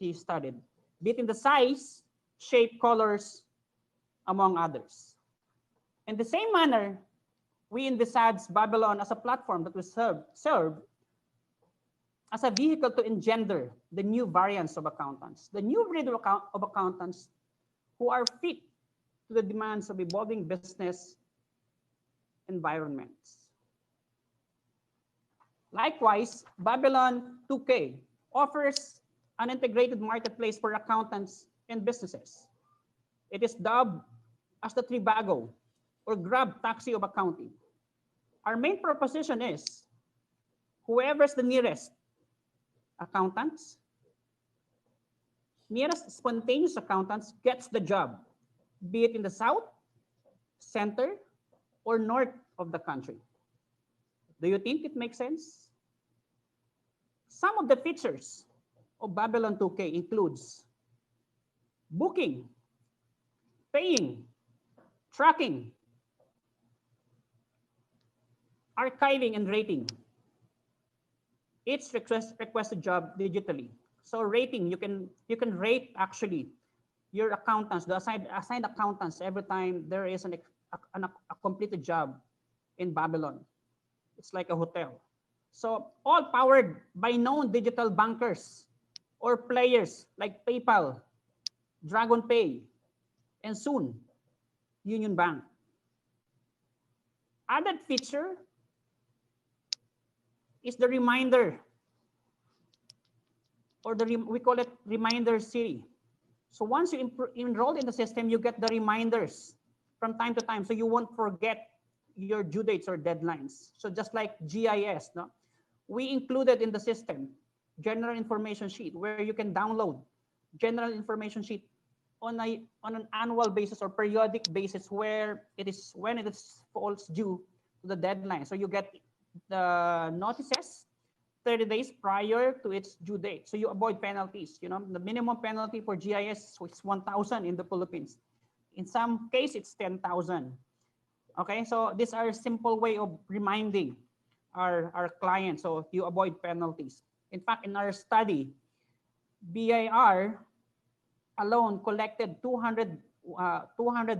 he studied, be it in the size, shape, colors, among others. In the same manner, we envisage Babylon as a platform that will serve as a vehicle to engender the new variants of accountants, the new breed of accountants who are fit to the demands of evolving business environments. Likewise, Babylon 2K offers an integrated marketplace for accountants and businesses. It is dubbed as the Trivago or Grab taxi of accounting. Our main proposition is whoever's the nearest accountants, nearest spontaneous accountants gets the job, be it in the south, center, or north of the country. Do you think it makes sense? Some of the features of Babylon 2K includes booking, paying, tracking, archiving, and rating. Each requested job digitally. So rating, you can rate actually your accountants, the assigned accountants every time there is a completed job in Babylon. It's like a hotel. So all powered by known digital bankers or players like PayPal, Dragon Pay, and soon Union Bank. Added feature is the reminder, or we call it reminder city. So once you enroll in the system, you get the reminders from time to time, so you won't forget your due dates or deadlines. So just like GIS, no? We included in the system general information sheet where you can download general information sheet on an annual basis or periodic basis where it is when it is falls due to the deadline. So you get the notices 30 days prior to its due date. So you avoid penalties. You know, the minimum penalty for GIS is 1,000 in the Philippines. In some case, it's 10,000. Okay, so these are a simple way of reminding our clients, so you avoid penalties. In fact, in our study, BIR alone collected 200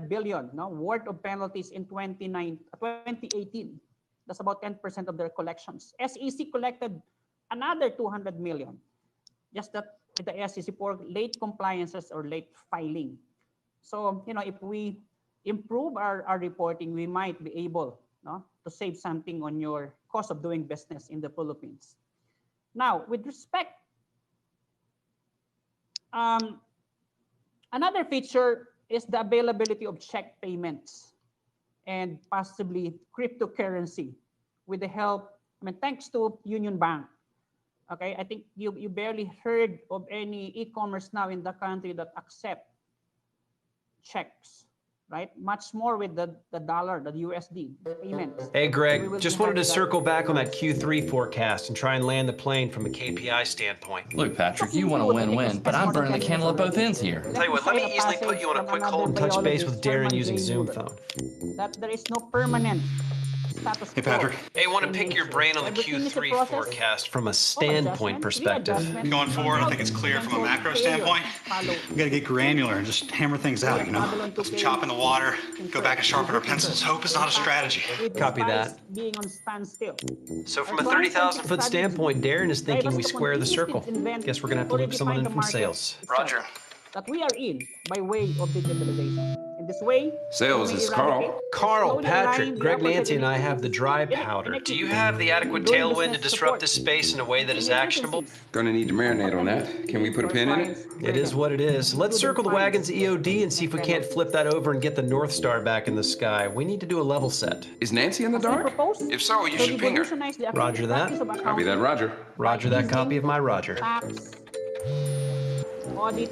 billion worth of penalties in 2018. That's about 10% of their collections. SEC collected another 200 million. Just that the SEC for late compliances or late filing. So, you know, if we improve our reporting, we might be able to save something on your cost of doing business in the Philippines. Now, with respect, another feature is the availability of check payments and possibly cryptocurrency with the help, thanks to Union Bank. Okay, I think you barely heard of any e-commerce now in the country that accept checks, right? Much more with the dollar, the USD, the payments. Hey, Greg, just wanted to circle back on that Q3 forecast and try and land the plane from a KPI standpoint. Look, Patrick, you want a win-win, but I'm burning the candle at both ends here. Tell you what, let me easily put you on a quick hold and touch base with Darren using Zoom phone. That there is no permanent status quo. Hey, Patrick. Hey, I want to pick your brain on the Q3 forecast from a standpoint perspective. Going forward, I think it's clear from a macro standpoint. We got to get granular and just hammer things out, you know? Put some chop in the water, go back and sharpen our pencils. Hope is not a strategy. Copy that. Being on standstill. So from a 30,000-foot standpoint, Darren is thinking we square the circle. Guess we're going to have to loop someone in from sales. Roger. That we are in by way of digitalization. In this way, sales is Carl. Carl, Patrick, Greg, Nancy, and I have the dry powder. Do you have the adequate tailwind to disrupt this space in a way that is actionable? Gonna need to marinate on that. Can we put a pin in it? It is what it is. Let's circle the wagons EOD and see if we can't flip that over and get the North Star back in the sky. We need to do a level set. Is Nancy in the dark? If so, you should ping her. Roger that. Copy that, Roger. Roger that copy of my Roger. Audit.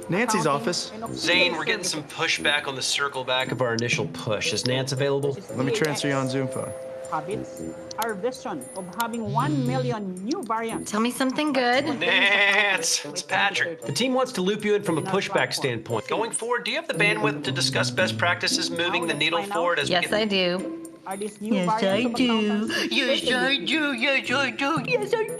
Nancy's office. Zane, we're getting some pushback on the circle back of our initial push. Is Nance available? Let me transfer you on Zoom phone. Habits, our vision of having 1 million new variants. Tell me something good. Nance, it's Patrick. The team wants to loop you in from a pushback standpoint. Going forward, do you have the bandwidth to discuss best practices moving the needle forward as Yes, I do. are these new Yes, I variants of do. accountancy? Yes, I do. Yes, I do. Yes, I do.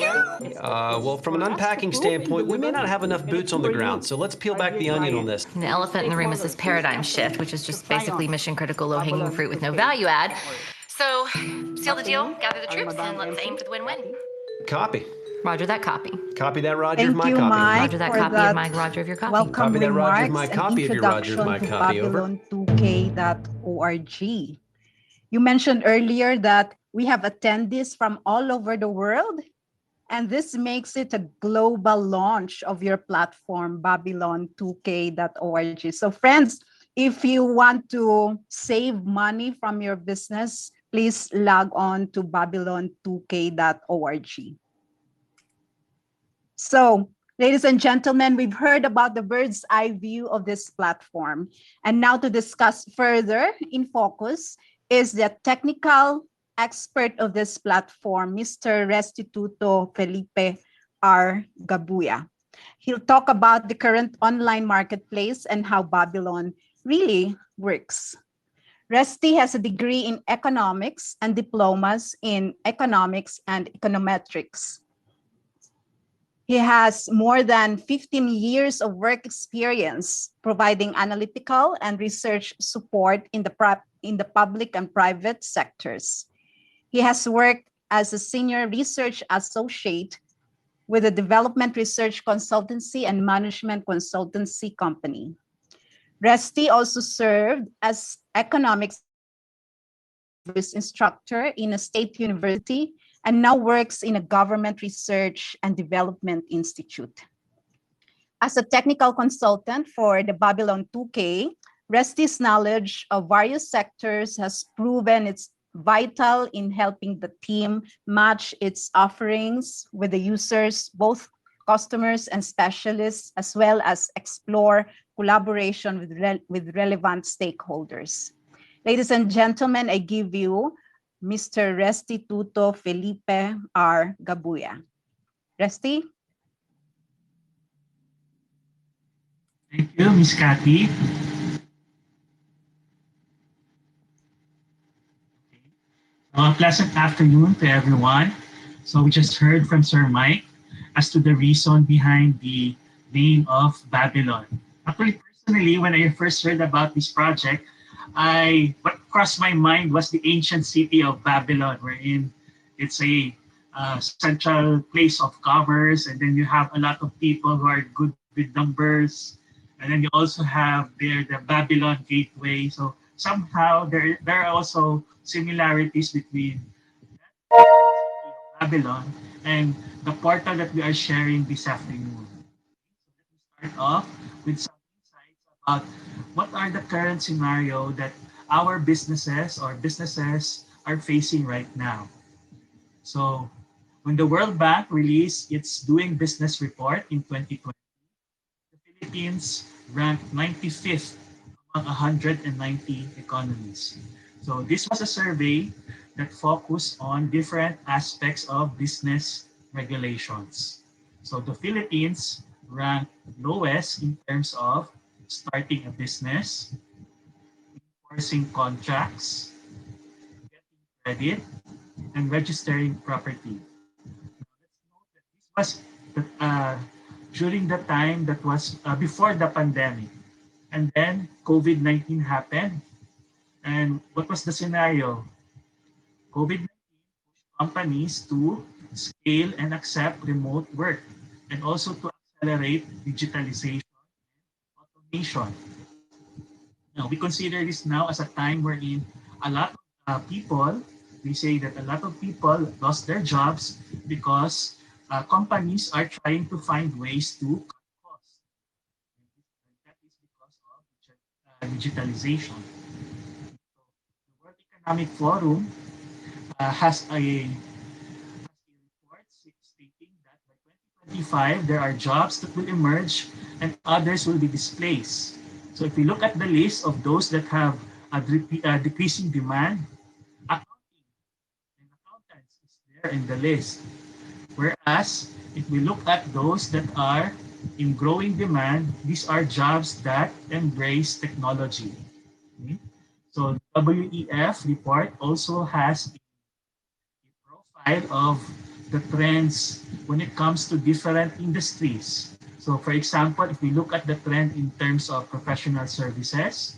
Well, from an For us to unpacking prove and standpoint, we may deliver, not have enough and boots on the for you, ground, so let's peel our back dear the onion on clients, this. The elephant in the room is this stakeholders, paradigm discuss shift, them which is to just try basically on mission critical, low hanging Babylon fruit with no 2K. value add. So, seal the deal, Nothing, gather the troops, and Madam let's MC, aim for the win-win. Copy. Roger that copy. Copy that, Roger, of Thank my you, copy. Mike, Roger that for copy of that my Roger of your copy. welcome Copy that, Roger, of remarks my and copy of your Roger, of introduction my to copy. Over. Babylon2k.org. You mentioned earlier that we have attendees from all over the world, and this makes it a global launch of your platform, Babylon2k.org. So friends, if you want to save money from your business, please log on to Babylon2k.org. So, ladies and gentlemen, we've heard about the bird's eye view of this platform. And now to discuss further in focus is the technical expert of this platform, Mr. Restituto Felipe R. Gabuya. He'll talk about the current online marketplace and how Babylon really works. Resty has a degree in economics and diplomas in economics and econometrics. He has more than 15 years of work experience providing analytical and research support in the public and private sectors. He has worked as a senior research associate with a development research consultancy and management consultancy company. Resty also served as economics instructor in a state university and now works in a government research and development institute. As a technical consultant for the Babylon 2K, Resty's knowledge of various sectors has proven it's vital in helping the team match its offerings with the users, both customers and specialists, as well as explore collaboration with relevant stakeholders. Ladies and gentlemen, I give you Mr. Restituto Felipe R. Gabuya. Resty? Thank you, Ms. Cathy. A pleasant afternoon to everyone. So we just heard from Sir Mike as to the reason behind the name of Babylon. Actually, personally, when I first heard about this project, what crossed my mind was the ancient city of Babylon, wherein it's a central place of commerce, and then you have a lot of people who are good with numbers, and then you also have there the Babylon Gateway. So somehow there are also similarities between Babylon and the portal that we are sharing this afternoon. So let me start off with some insights about what are the current scenario that our businesses are facing right now. So when the World Bank released its Doing Business report in 2020, the Philippines ranked 95th among 190 economies. So this was a survey that focused on different aspects of business regulations. So the Philippines ranked lowest in terms of starting a business, enforcing contracts, getting credit, and registering property. Let's note that this was during the time that was before the pandemic. And then COVID-19 happened. And what was the scenario? COVID-19 pushed companies to scale and accept remote work and also to accelerate digitalization and automation. Now, we consider this now as a time wherein a lot of people, we say that a lot of people lost their jobs because companies are trying to find ways to cut costs. And that is because of digitalization. So, the World Economic Forum has a report stating that by 2025, there are jobs that will emerge and others will be displaced. So if we look at the list of those that have a decreasing demand, accounting and accountants is there in the list. Whereas if we look at those that are in growing demand, these are jobs that embrace technology. Okay? So WEF report also has a profile of the trends when it comes to different industries. So for example, if we look at the trend in terms of professional services,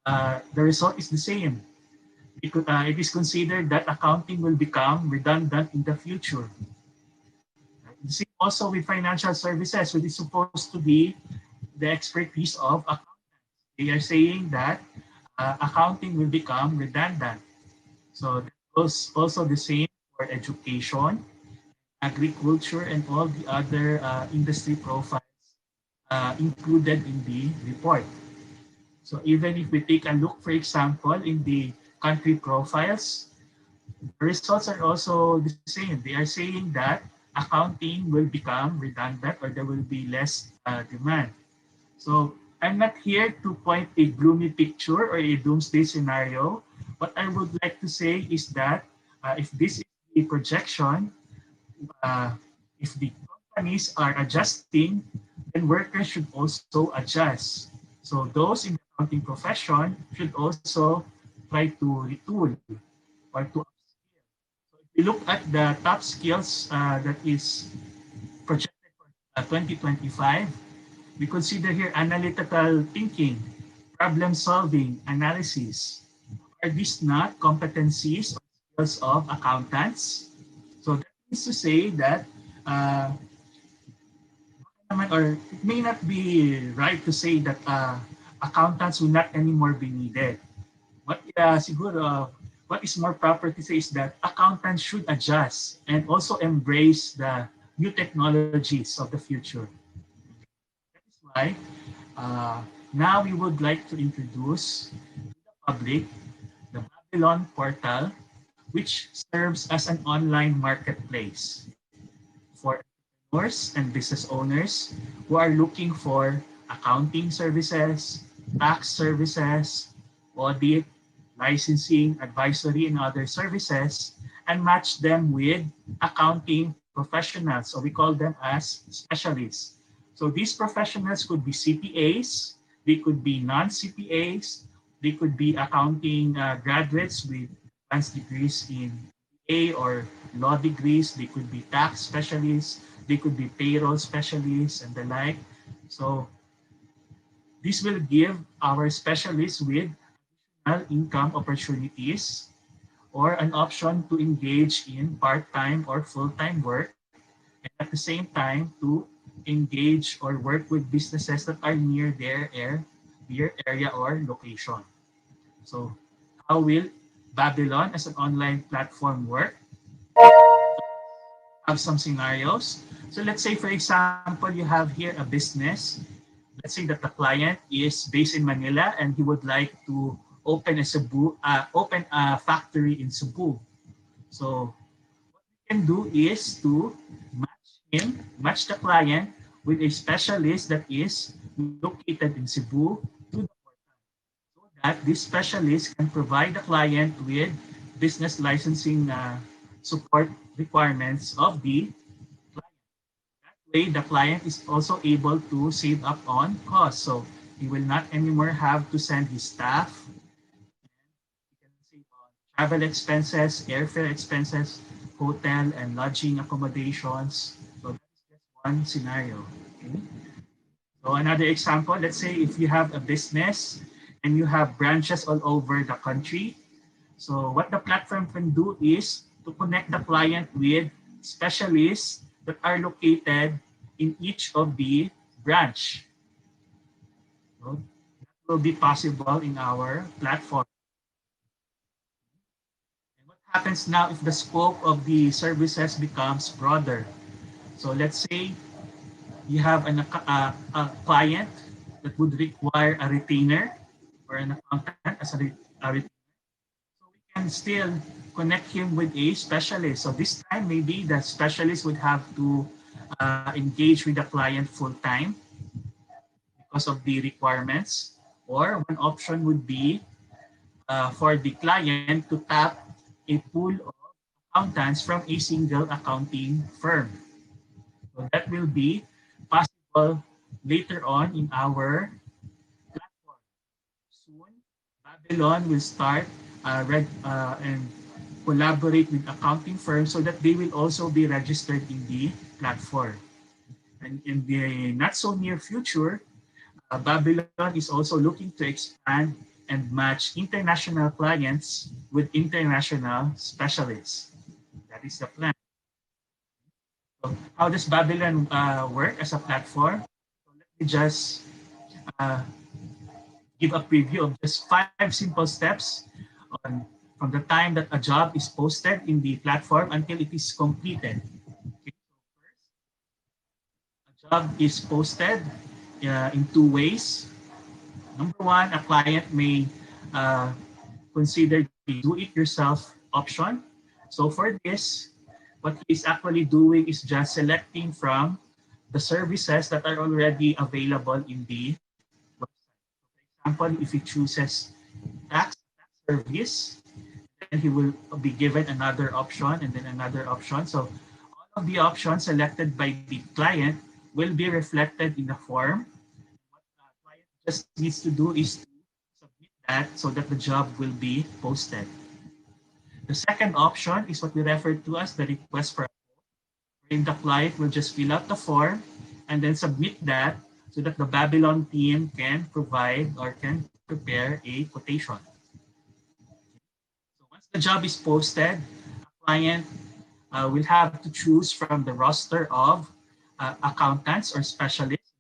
the result is the same. It is considered that accounting will become redundant in the future. The same also with financial services, which is supposed to be the expertise of accountants. They are saying that accounting will become redundant. So that was also the same for education, agriculture, and all the other industry profiles included in the report. So even if we take a look, for example, in the country profiles, the results are also the same. They are saying that accounting will become redundant or there will be less demand. So I'm not here to point a gloomy picture or a doomsday scenario. What I would like to say is that if this is a projection, if the companies are adjusting, then workers should also adjust. So those in the accounting profession should also try to retool or to upskill. So if you look at the top skills that is projected for 2025, we consider here analytical thinking, problem solving, analysis. Are these not competencies or skills of accountants? So that means to say that or it may not be right to say that accountants will not anymore be needed. Siguro, what is more proper to say is that accountants should adjust and also embrace the new technologies of the future. That is why now we would like to introduce to the public the Babylon portal, which serves as an online marketplace for entrepreneurs and business owners who are looking for accounting services, tax services, audit, licensing, advisory, and other services, and match them with accounting professionals. So we call them as specialists. So these professionals could be CPAs, they could be non-CPAs, they could be accounting graduates with advanced degrees in A or law degrees, they could be tax specialists, they could be payroll specialists and the like. So this will give our specialists with additional income opportunities or an option to engage in part-time or full-time work and at the same time to engage or work with businesses that are near their area or location. So how will Babylon as an online platform work? Have some scenarios. So let's say, for example, you have here a business. Let's say that the client is based in Manila and he would like to open a factory in Cebu. So what we can do is to match the client with a specialist that is located in Cebu to the portal, so that this specialist can provide the client with business licensing support requirements of the client. That way, the client is also able to save up on costs. So he will not anymore have to send his staff. He can save on travel expenses, airfare expenses, hotel and lodging accommodations. So that's just one scenario. Okay? So another example, let's say if you have a business and you have branches all over the country. So what the platform can do is to connect the client with specialists that are located in each of the branch. So that will be possible in our platform. And what happens now if the scope of the services becomes broader? So let's say you have a client that would require a retainer or an accountant as a retainer. So we can still connect him with a specialist. So this time, maybe the specialist would have to engage with the client full time because of the requirements. Or one option would be for the client to tap a pool of accountants from a single accounting firm. So that will be possible later on in our platform. Soon, Babylon will start and collaborate with accounting firms so that they will also be registered in the platform. And in the not so near future, Babylon is also looking to expand and match international clients with international specialists. That is the plan. So how does Babylon work as a platform? So let me just uh, give a preview of just 5 simple steps on from the time that a job is posted in the platform until it is completed. Okay, so first, a job is posted in 2 ways. Number 1, a client may uh, consider the do-it-yourself option. So for this, what he's actually doing is just selecting from the services that are already available in the website. For example, if he chooses tax service, then he will be given another option and then another option. So all of the options selected by the client will be reflected in the form. What the client just needs to do is to submit that so that the job will be posted. The second option is what we refer to as the request for a quote, wherein the client will just fill out the form and then submit that so that the Babylon team can provide or can prepare a quotation. So once the job is posted, a client will have to choose from the roster of accountants or specialists.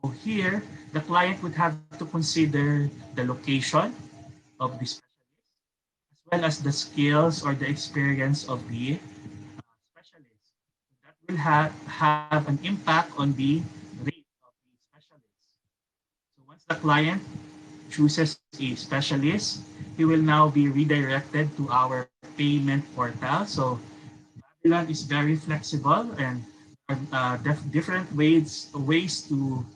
So here, the client would have to consider the location of the specialist, as well as the skills or the experience of the specialist. That will have an impact on the rate of the specialist. So once the client chooses a specialist, he will now be redirected to our payment portal. So Babylon is very flexible and different ways to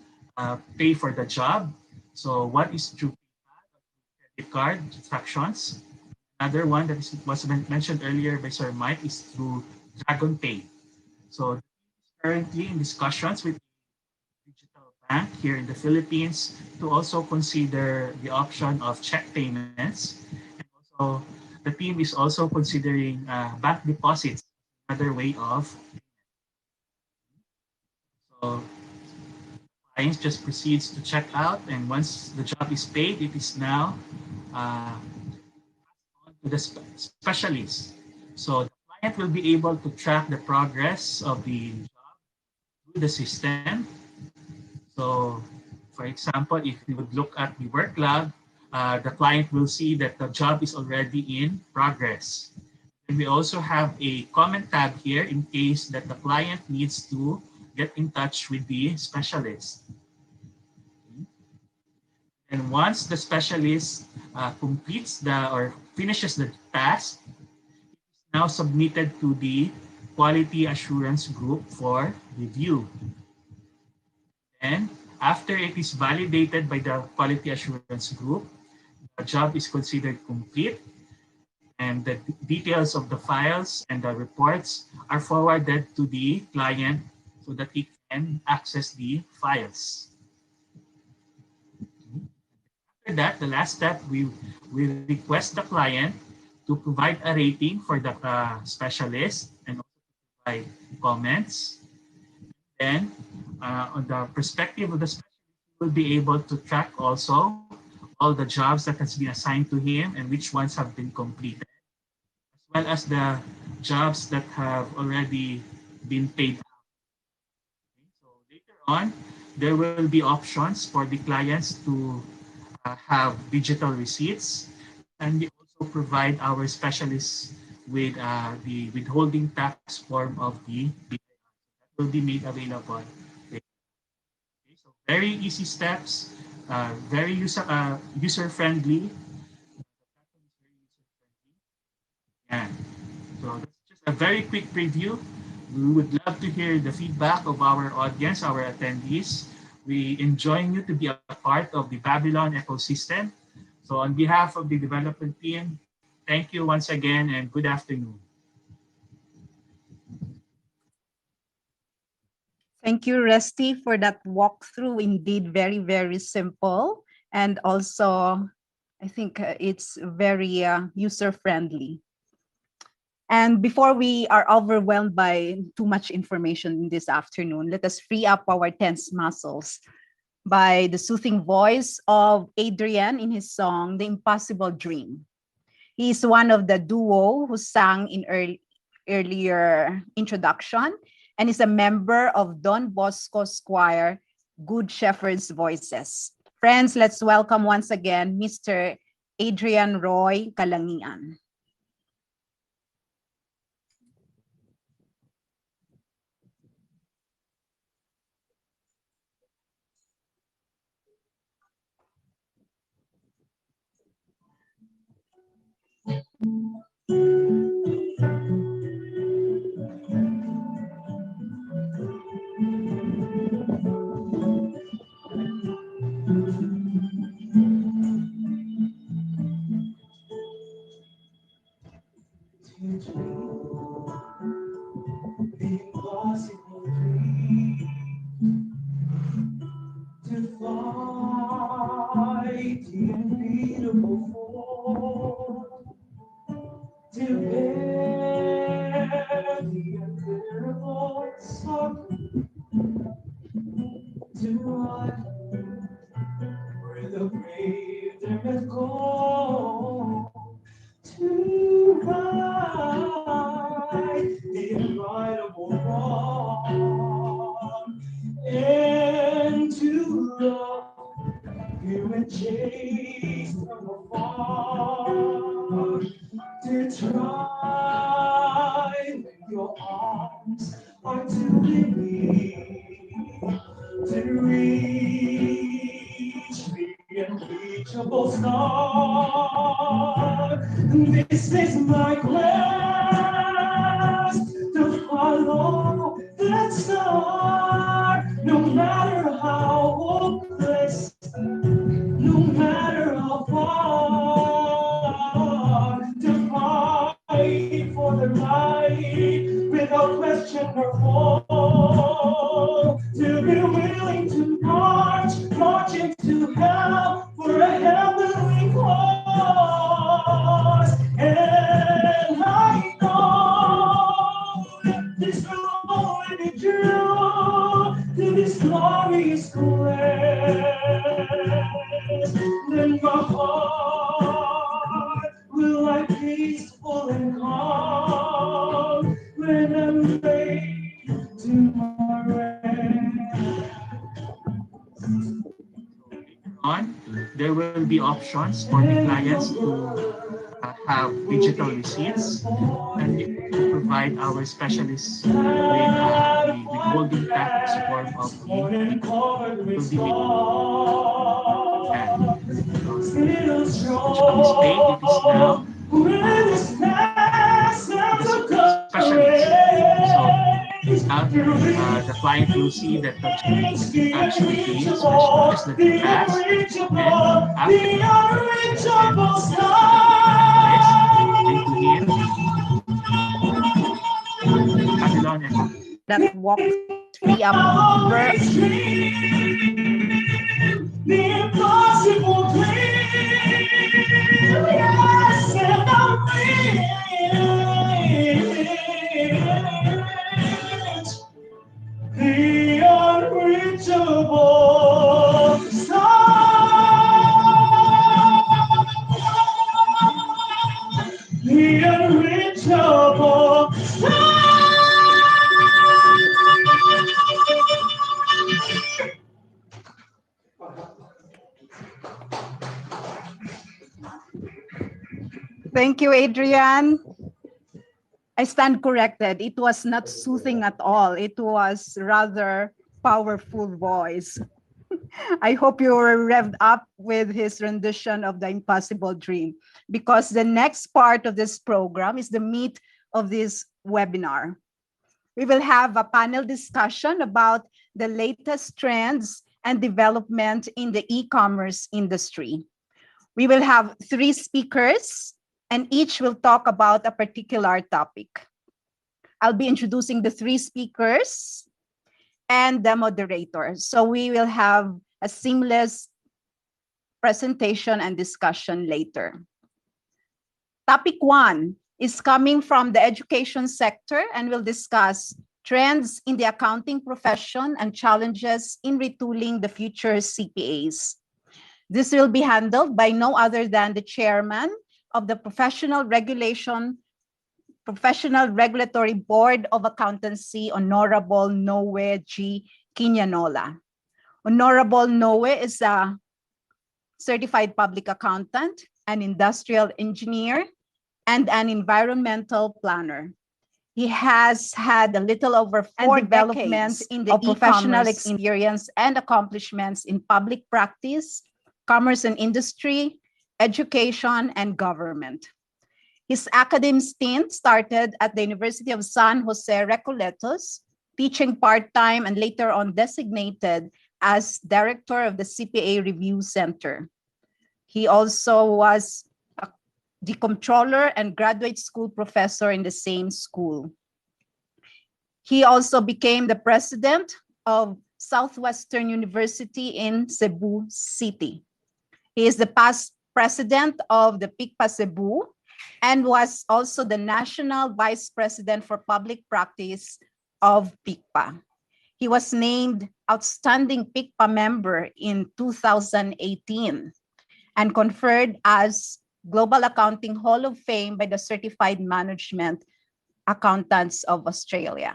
pay for the job. So one is through credit card transactions. Another one that was mentioned earlier by Sir Mike is through Dragon Pay. So currently in discussions with digital bank here in the Philippines to also consider the option of check payments. And also the team is also considering bank deposits, another way of payment. So client just proceeds to check out, and once the job is paid, it is now on to the specialist. So the client will be able to track the progress of the job through the system. So, for example, if we would look at the work log, the client will see that the job is already in progress. And we also have a comment tab here in case that the client needs to get in touch with the specialist. And once the specialist completes or finishes the task, it is now submitted to the quality assurance group for review. And after it is validated by the quality assurance group, the job is considered complete, and the details of the files and the reports are forwarded to the client so that he can access the files. After that, the last step, we will request the client to provide a rating for the specialist and also provide comments. Then, on the perspective of the specialist, he will be able to track also all the jobs that has been assigned to him and which ones have been completed, as well as the jobs that have already been paid out. Okay, so later on, there will be options for the clients to have digital receipts, and we also provide our specialists with the withholding tax form of the BIR that will be made available. Okay, so very easy steps, very user friendly. Yeah. So that's just a very quick preview. We would love to hear the feedback of our audience, our attendees. We enjoy you to be a part of the Babylon ecosystem. So on behalf of the development team, thank you once again and good afternoon. Thank you, Resty, for that walkthrough. Indeed, very, very simple and also I think it's very user-friendly. And before we are overwhelmed by too much information this afternoon, let us free up our tense muscles by the soothing voice of Adrian in his song, The Impossible Dream. He is one of the duo who sang in earlier introduction and is a member of Don Bosco's choir, Good Shepherd's Voices. Friends, let's welcome once again Mr. Adrian Roy Kalangian. To fight the unbeatable force, to bear the unbearable suffering, to run where the brave dare not go, to right the unrightable wrong, and to love you and chase from afar, to try when your arms are too weak to reach the unreachable star. This is my quest to follow that star, no matter how hopeless, no matter how far, to fight for the right without question or fall, to be willing to march into hell for a heavenly cause. And I know that this will only be true to this glorious quest. Then my heart will lie peaceful and calm when I'm laid to my rest. On, there will be options for the clients to have digital receipts, and we will provide our specialists with withholding tax form of the will be made digitally paid. It is now the specialists. So the client will see that the actually pays as much as the pass, and after that walks free up the impossible dream. Yes, and I'm the unreachable star, the unreachable star. Thank you, Adrian. I stand corrected. It was not soothing at all. It was rather powerful voice. I hope you were revved up with his rendition of The Impossible Dream, because the next part of this program is the meat of this webinar. We will have a panel discussion about the latest trends and development in the e-commerce industry. We will have 3 speakers, and each will talk about a particular topic. I'll be introducing the 3 speakers and the moderator. So we will have a seamless presentation and discussion later. Topic 1 is coming from the education sector and will discuss trends in the accounting profession and challenges in retooling the future CPAs. This will be handled by no other than the chairman of the Professional Regulatory Board of Accountancy, Honorable Noe G. Quiñanola. Honorable Noe is a certified public accountant, an industrial engineer, and an environmental planner. He has had a little over 4 developments in the professional experience and accomplishments in public practice, commerce and industry, education, and government. His academic stint started at the University of San Jose Recoletos, teaching part-time and later on designated as director of the CPA Review Center. He also was the comptroller and graduate school professor in the same school. He also became the president of Southwestern University in Cebu City. He is the past president of the PICPA Cebu and was also the national vice president for public practice of PICPA. He was named outstanding PICPA member in 2018 and conferred as Global Accounting Hall of Fame by the Certified Management Accountants of Australia.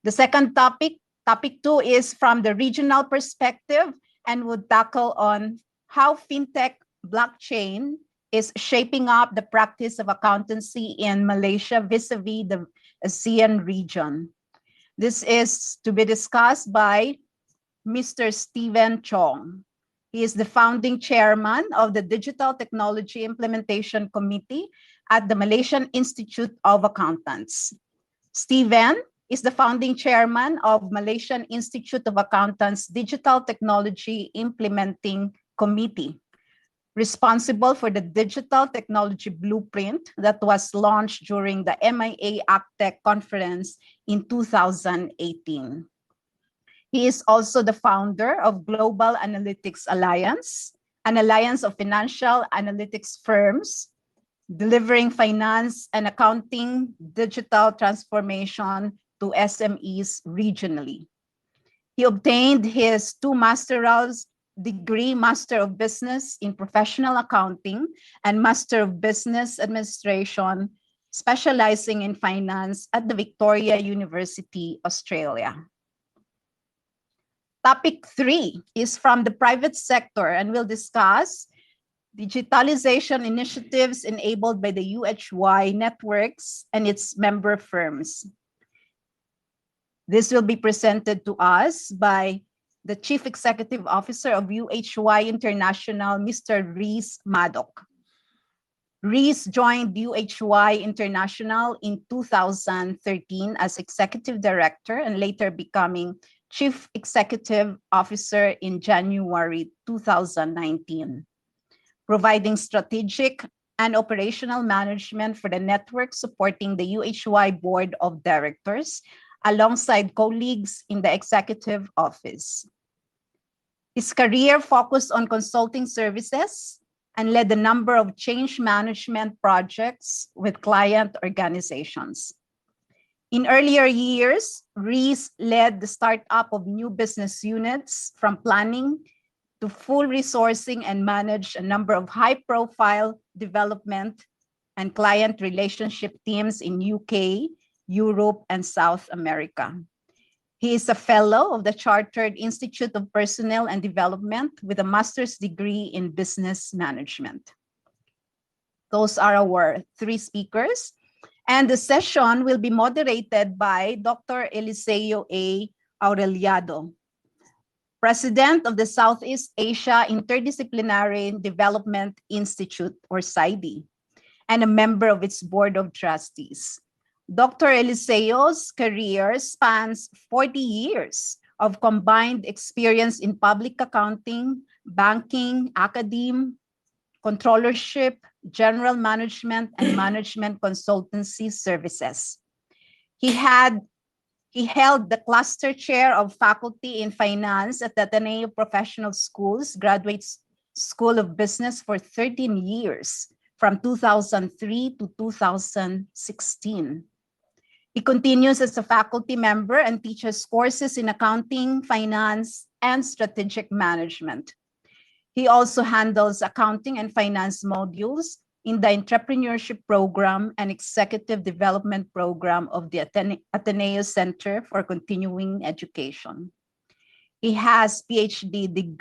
The second topic, topic 2, is from the regional perspective and would tackle on how fintech blockchain is shaping up the practice of accountancy in Malaysia vis-a-vis the ASEAN region. This is to be discussed by Mr. Stephen Chong. He is the founding chairman of the Digital Technology Implementation Committee at the Malaysian Institute of Accountants. Stephen is the founding chairman of Malaysian Institute of Accountants Digital Technology Implementing Committee, responsible for the digital technology blueprint that was launched during the MIA ACTEC conference in 2018. He is also the founder of Global Analytics Alliance, an alliance of financial analytics firms delivering finance and accounting digital transformation to SMEs regionally. He obtained his 2 master's degree, Master of Business in Professional Accounting and Master of Business Administration, specializing in finance at the Victoria University, Australia. Topic 3 is from the private sector and will discuss digitalization initiatives enabled by the UHY networks and its member firms. This will be presented to us by the Chief Executive Officer of UHY International, Mr. Reese Maddock. Reese joined UHY International in 2013 as Executive Director and later becoming Chief Executive Officer in January 2019, providing strategic and operational management for the network supporting the UHY Board of Directors alongside colleagues in the Executive Office. His career focused on consulting services and led a number of change management projects with client organizations. In earlier years, Reese led the startup of new business units from planning to full resourcing and managed a number of high-profile development and client relationship teams in UK, Europe, and South America. He is a fellow of the Chartered Institute of Personnel and Development with a master's degree in business management. Those are our 3 speakers. And the session will be moderated by Dr. Eliseo A. Aureliado, President of the Southeast Asia Interdisciplinary Development Institute, or SIDI, and a member of its Board of Trustees. Dr. Eliseo's career spans 40 years of combined experience in public accounting, banking, academe, controllership, general management, and management consultancy services. He had He held the cluster chair of faculty in finance at the Ateneo Professional Schools Graduate School of Business for 13 years, from 2003 to 2016. He continues as a faculty member and teaches courses in accounting, finance, and strategic management. He also handles accounting and finance modules in the entrepreneurship program and executive development program of the Ateneo Center for Continuing Education. He has PhD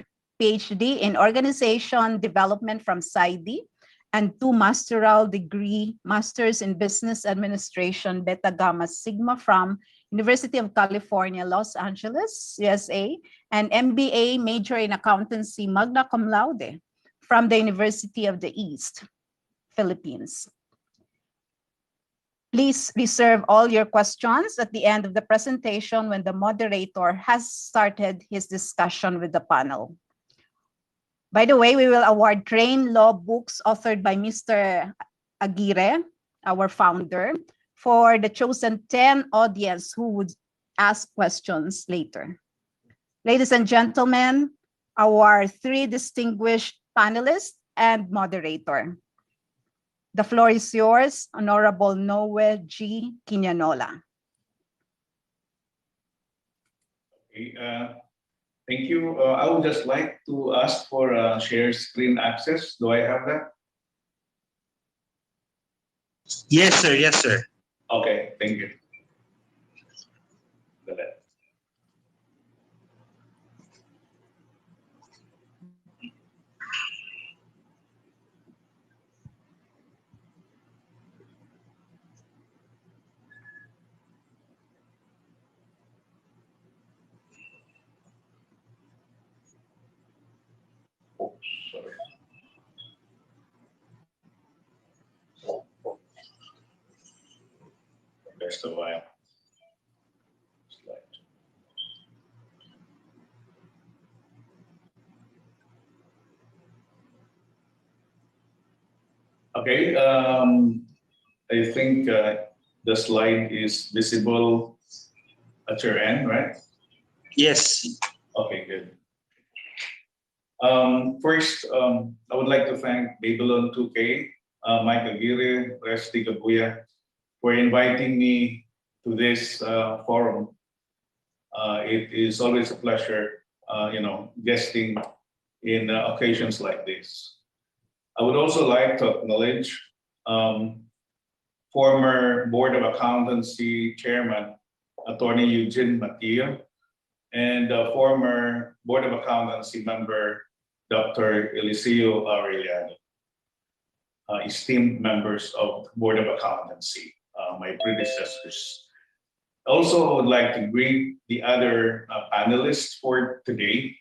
in organization development from SAIDI and 2 master's in business administration, Beta Gamma Sigma from University of California, Los Angeles, USA, and MBA major in accountancy, magna cum laude, from the University of the East, Philippines. Please reserve all your questions at the end of the presentation when the moderator has started his discussion with the panel. By the way, we will award Train Law books authored by Mr. Aguirre, our founder, for the chosen 10 audience who would ask questions later. Ladies and gentlemen, our 3 distinguished panelists and moderator. The floor is yours, Honorable Noe G. Quiñanola. Okay, thank you. I would just like to ask for share screen access. Do I have that? Yes, sir. Yes, sir. Okay, thank you. Just a while. Okay, I think the slide is visible at your end, right? Yes. Okay, good. First, I would like to thank Babylon 2K, Mike Aguirre, Resty Gabuya, for inviting me to this forum. It is always a pleasure, guesting in occasions like this. I would also like to acknowledge former Board of Accountancy Chairman, Attorney Eugene Matillo, and former Board of Accountancy member, Dr. Eliseo Aureliano, esteemed members of the Board of Accountancy, my predecessors. Also, I would like to greet the other panelists for today.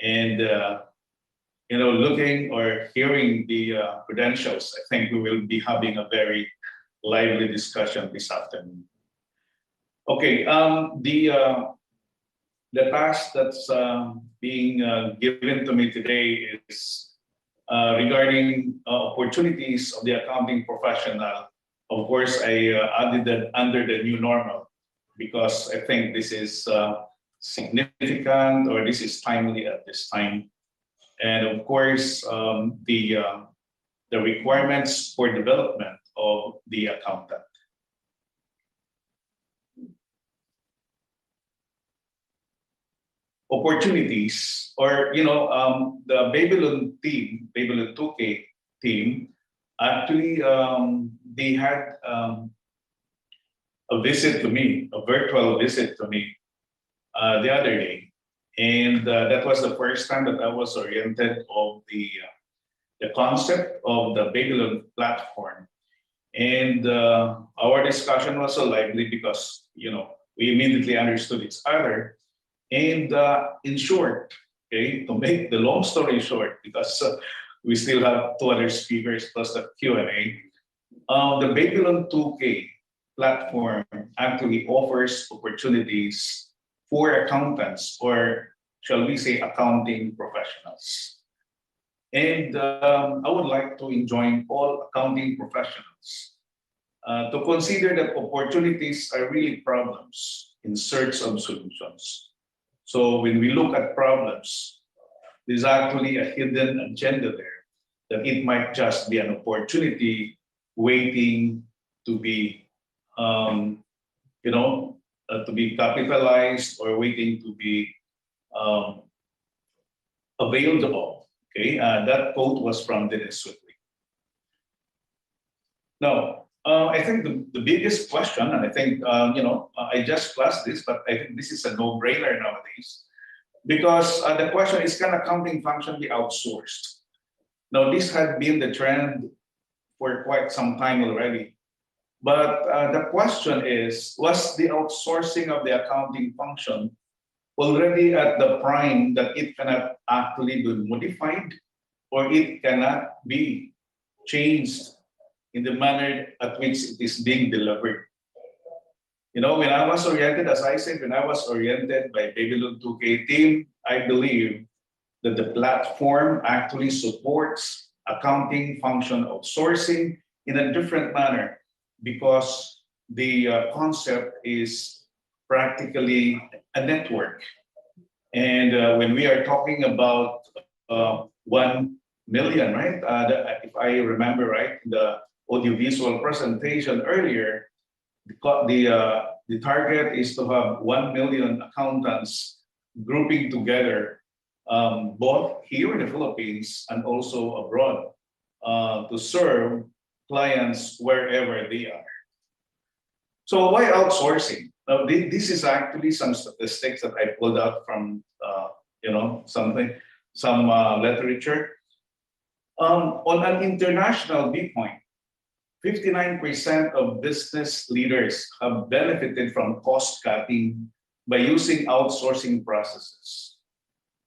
And looking or hearing the credentials, I think we will be having a very lively discussion this afternoon. Okay, the task that's being given to me today is regarding opportunities of the accounting professional. Of course, I added that under the new normal because I think this is significant or this is timely at this time. And of course, the requirements for development of the accountant. Opportunities, or the Babylon team, Babylon 2K team, actually they had a visit to me, a virtual visit to me the other day. And that was the first time that I was oriented of the concept of the Babylon platform. And our discussion was so lively because, we immediately understood each other. And in short, okay, to make the long story short, because we still have 2 other speakers plus the Q&A, the Babylon 2K platform actually offers opportunities for accountants, or shall we say accounting professionals. And I would like to enjoin all accounting professionals to consider that opportunities are really problems. in search of solutions. So when we look at problems, there's actually a hidden agenda there, that it might just be an opportunity waiting to be, to be capitalized or waiting to be availed of. Okay, that quote was from Dennis Whitley. Now, I think the biggest question, and I think, I just classed this, but I think this is a no-brainer nowadays, because the question is, can accounting function be outsourced? Now, this had been the trend for quite some time already. But the question is, was the outsourcing of the accounting function already at the prime that it cannot actually be modified, or it cannot be changed in the manner at which it is being delivered? When I was oriented, as I said, when I was oriented by Babylon 2K team, I believe that the platform actually supports accounting function outsourcing in a different manner, because the concept is practically a network. And when we are talking about 1 million, right? If I remember right, the audiovisual presentation earlier, the target is to have 1 million accountants grouping together, both here in the Philippines and also abroad, to serve clients wherever they are. So why outsourcing? Now, this is actually some statistics that I pulled out from some literature. On an international viewpoint, 59% of business leaders have benefited from cost cutting by using outsourcing processes.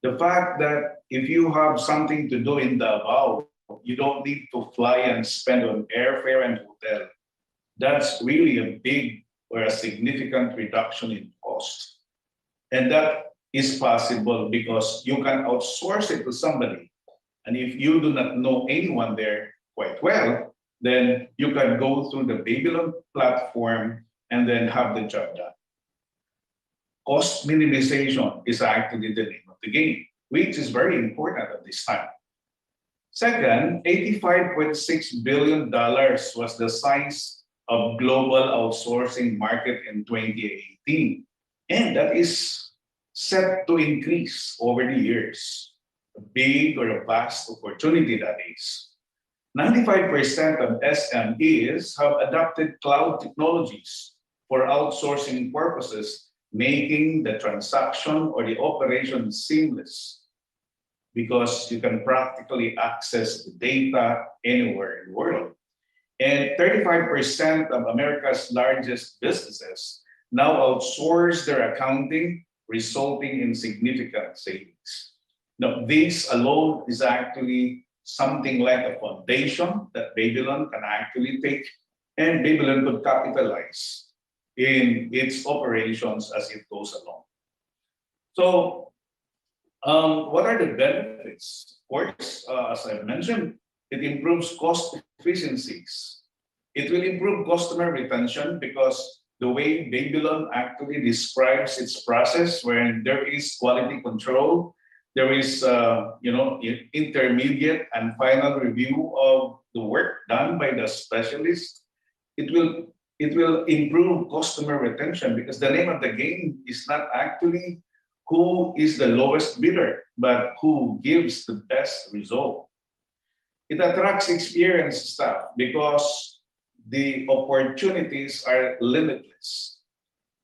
The fact that if you have something to do in Davao, you don't need to fly and spend on airfare and hotel. That's really a big or a significant reduction in cost. And that is possible because you can outsource it to somebody. And if you do not know anyone there quite well, then you can go through the Babylon platform and then have the job done. Cost minimization is actually the name of the game, which is very important at this time. Second, $85.6 billion was the size of global outsourcing market in 2018. And that is set to increase over the years. A big or a vast opportunity that is. 95% of SMEs have adopted cloud technologies for outsourcing purposes, making the transaction or the operation seamless, because you can practically access the data anywhere in the world. And 35% of America's largest businesses now outsource their accounting, resulting in significant savings. Now, this alone is actually something like a foundation that Babylon can actually take, and Babylon could capitalize in its operations as it goes along. So, what are the benefits? Of course, as I mentioned, it improves cost efficiencies. It will improve customer retention because the way Babylon actually describes its process, where there is quality control, there is intermediate and final review of the work done by the specialist. It will improve customer retention, because the name of the game is not actually who is the lowest bidder, but who gives the best result. It attracts experienced staff because the opportunities are limitless.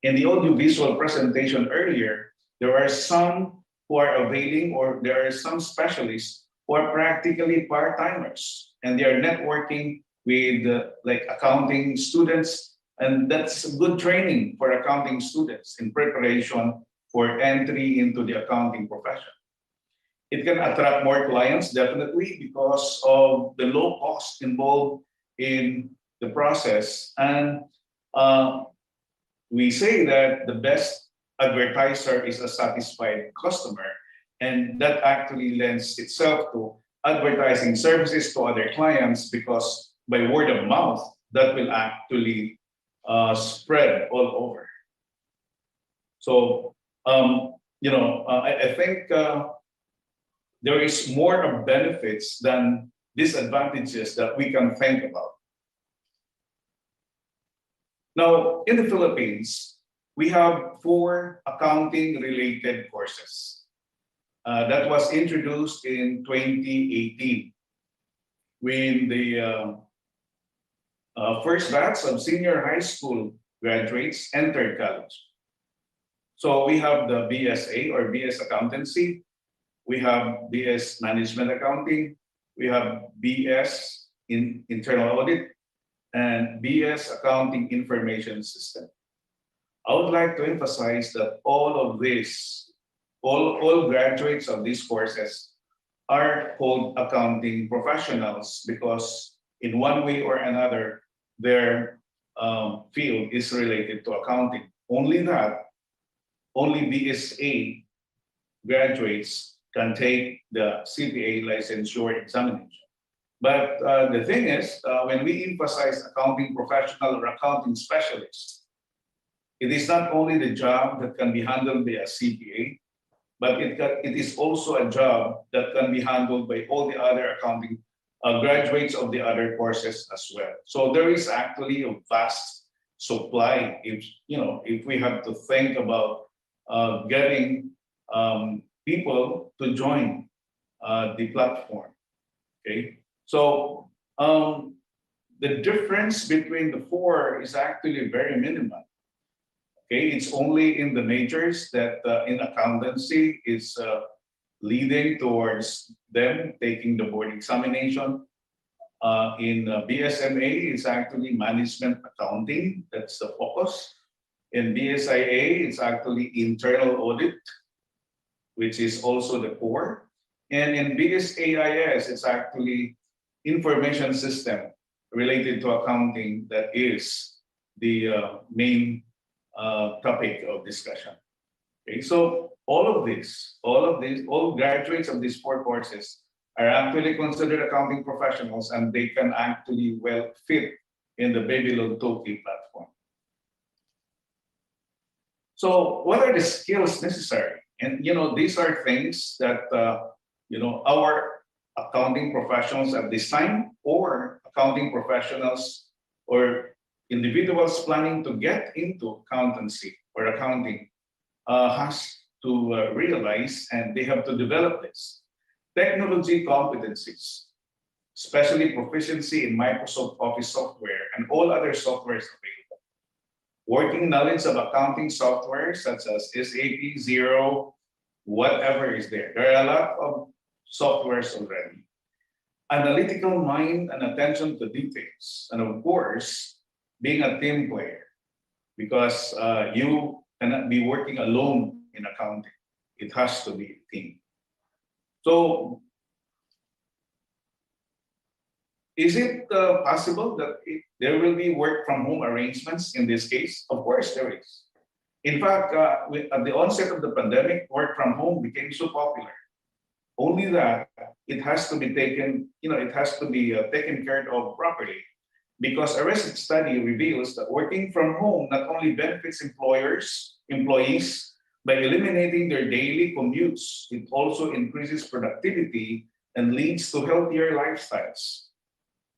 In the audiovisual presentation earlier, there are some who are availing, or there are some specialists who are practically part-timers, and they are networking with like accounting students, and that's good training for accounting students in preparation for entry into the accounting profession. It can attract more clients, definitely, because of the low cost involved in the process. And we say that the best advertiser is a satisfied customer, and that actually lends itself to advertising services to other clients, because by word of mouth, that will actually spread all over. So, I think there is more of benefits than disadvantages that we can think about. Now, in the Philippines, we have 4 accounting-related courses that was introduced in 2018 when the first batch of senior high school graduates entered college. So we have the BSA or BS Accountancy, we have BS Management Accounting, we have BS in Internal Audit, and BS Accounting Information System. I would like to emphasize that all of this, all graduates of these courses are called accounting professionals because in one way or another, their field is related to accounting. Only BSA graduates can take the CPA licensure examination. But the thing is, when we emphasize accounting professional or accounting specialist, it is not only the job that can be handled by a CPA, but it is also a job that can be handled by all the other accounting graduates of the other courses as well. So there is actually a vast supply if we have to think about getting people to join the platform. Okay, so the difference between the 4 is actually very minimal. Okay, it's only in the majors that in accountancy is leading towards them taking the board examination. In BSMA, it's actually management accounting. That's the focus. In BSIA, it's actually internal audit, which is also the core. And in BSAIS, it's actually information system related to accounting that is the main topic of discussion. Okay, so all graduates of these 4 courses are actually considered accounting professionals, and they can actually well fit in the Babylon 2K platform. So what are the skills necessary? And these are things that our accounting professionals at this time, or accounting professionals or individuals planning to get into accountancy or accounting has to realize, and they have to develop this. Technology competencies, especially proficiency in Microsoft Office software and all other softwares available. Working knowledge of accounting software such as SAP, Xero, whatever is there. There are a lot of softwares already. Analytical mind and attention to details. And of course, being a team player, because you cannot be working alone in accounting. It has to be a team. So, is it possible that there will be work from home arrangements in this case? Of course there is. In fact, at the onset of the pandemic, work from home became so popular. Only that it has to be taken, taken care of properly. Because a recent study reveals that working from home not only benefits employees by eliminating their daily commutes, it also increases productivity and leads to healthier lifestyles.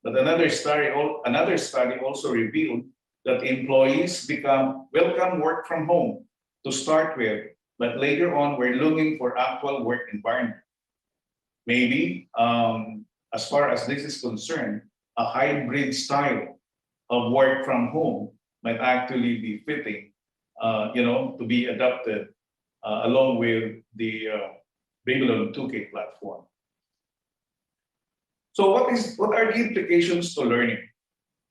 But another study also revealed that employees welcome work from home to start with, but later on we're looking for actual work environment. Maybe, as far as this is concerned, a hybrid style of work from home might actually be fitting, to be adopted along with the Babylon 2K platform. So what are the implications to learning?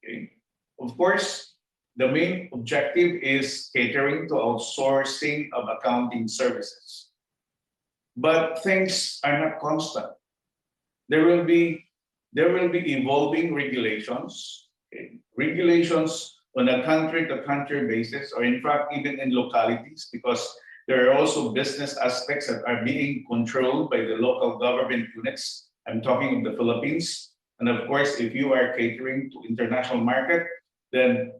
Okay. Of course, the main objective is catering to outsourcing of accounting services. But things are not constant. There will be evolving regulations, okay? Regulations on a country-to-country basis, or in fact, even in localities, because there are also business aspects that are being controlled by the local government units. I'm talking of the Philippines. And of course, if you are catering to international market, then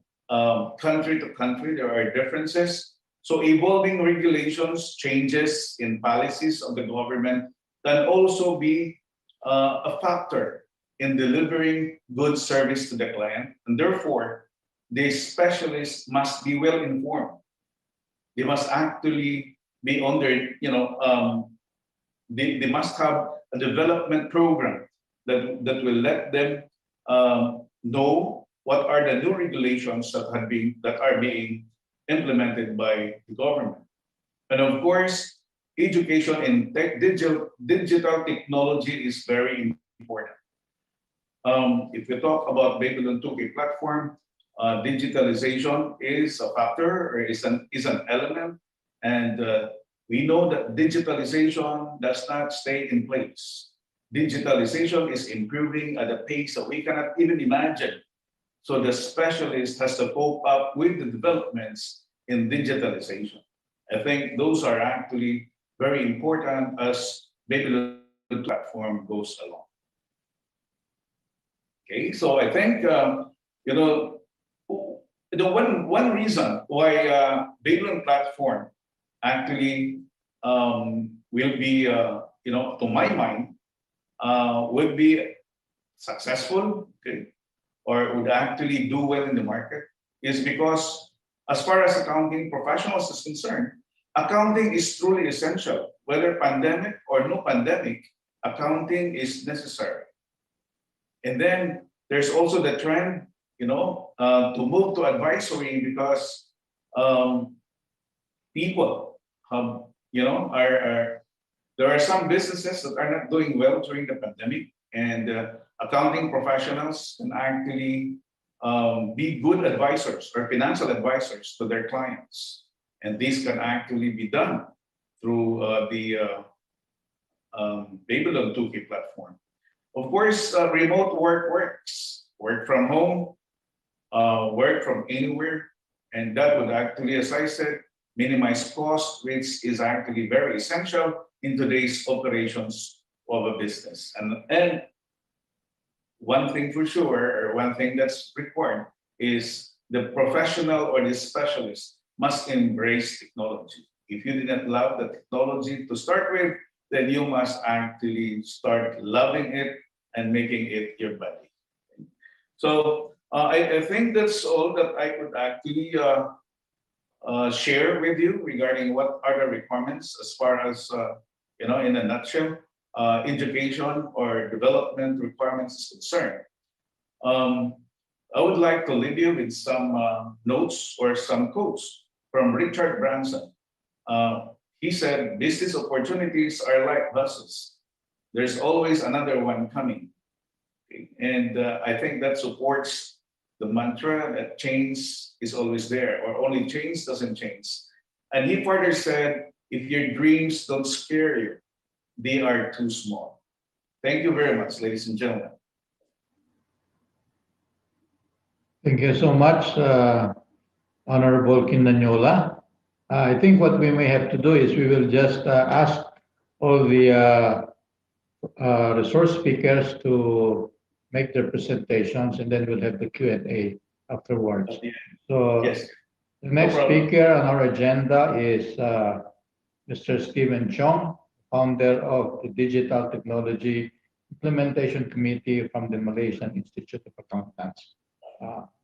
country to country, there are differences. So evolving regulations, changes in policies of the government can also be a factor in delivering good service to the client. And therefore, the specialists must be well informed. They must actually be on their, they must have a development program that will let them know what are the new regulations that are being implemented by the government. And of course, education in digital technology is very important. If we talk about Babylon 2K platform, digitalization is a factor or is an element, and we know that digitalization does not stay in place. Digitalization is improving at a pace that we cannot even imagine. So the specialist has to cope up with the developments in digitalization. I think those are actually very important as Babylon platform goes along. Okay, so I think the one reason why Babylon platform actually will be, to my mind, would be successful, okay, or would actually do well in the market is because as far as accounting professionals is concerned, accounting is truly essential. Whether pandemic or no pandemic, accounting is necessary. And then there's also the trend, to move to advisory because people have, there are some businesses that are not doing well during the pandemic, and accounting professionals can actually be good advisors or financial advisors to their clients. And this can actually be done through the Babylon 2K platform. Of course, remote work works. Work from home, work from anywhere. And that would actually, as I said, minimize cost, which is actually very essential in today's operations of a business. And one thing for sure, or one thing that's required, is the professional or the specialist must embrace technology. If you didn't love the technology to start with, then you must actually start loving it and making it your buddy. So I think that's all that I could actually share with you regarding what are the requirements as far as, in a nutshell, education or development requirements is concerned. I would like to leave you with some notes or some quotes from Richard Branson. He said, business opportunities are like buses. There's always another one coming. Okay? And I think that supports the mantra that change is always there, or only change doesn't change. And he further said, if your dreams don't scare you, they are too small. Thank you very much, ladies and gentlemen. Thank you so much, Honorable Quintanilla. I think what we may have to do is we will just ask all the resource speakers to make their presentations, and then we'll have the Q&A afterwards. So yes. The next speaker on our agenda is Mr. Stephen Chong, founder of the Digital Technology Implementation Committee from the Malaysian Institute of Accountants.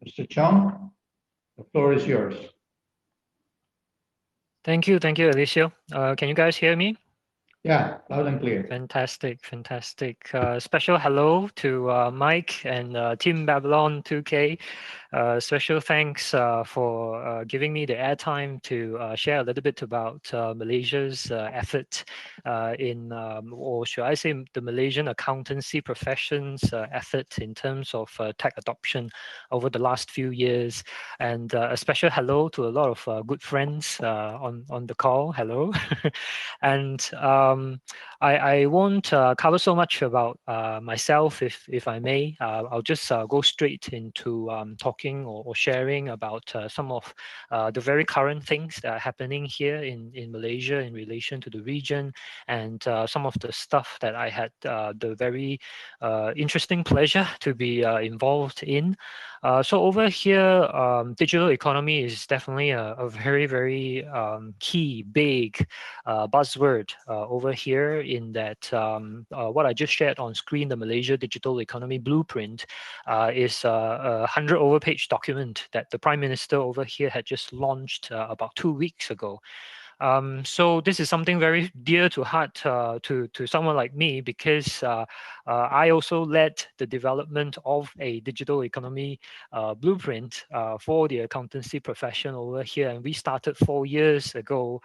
Mr. Chong, the floor is yours. Thank you, Alicia. Can you guys hear me? Yeah, loud and clear. Fantastic. Special hello to Mike and Team Babylon 2K. Special thanks for giving me the airtime to share a little bit about Malaysia's effort in, or should I say, the Malaysian accountancy profession's effort in terms of tech adoption over the last few years. And a special hello to a lot of good friends on the call. Hello. And I won't cover so much about myself, if I may. I'll just go straight into talking or sharing about some of the very current things that are happening here in Malaysia in relation to the region, and some of the stuff that I had the very interesting pleasure to be involved in. So over here, digital economy is definitely a very, very key, big buzzword over here, in that what I just shared on screen, the Malaysia Digital Economy Blueprint, is a 100 over-page document that the Prime Minister over here had just launched about 2 weeks ago. So this is something very dear to heart to someone like me, because I also led the development of a digital economy blueprint for the accountancy profession over here. And we started 4 years ago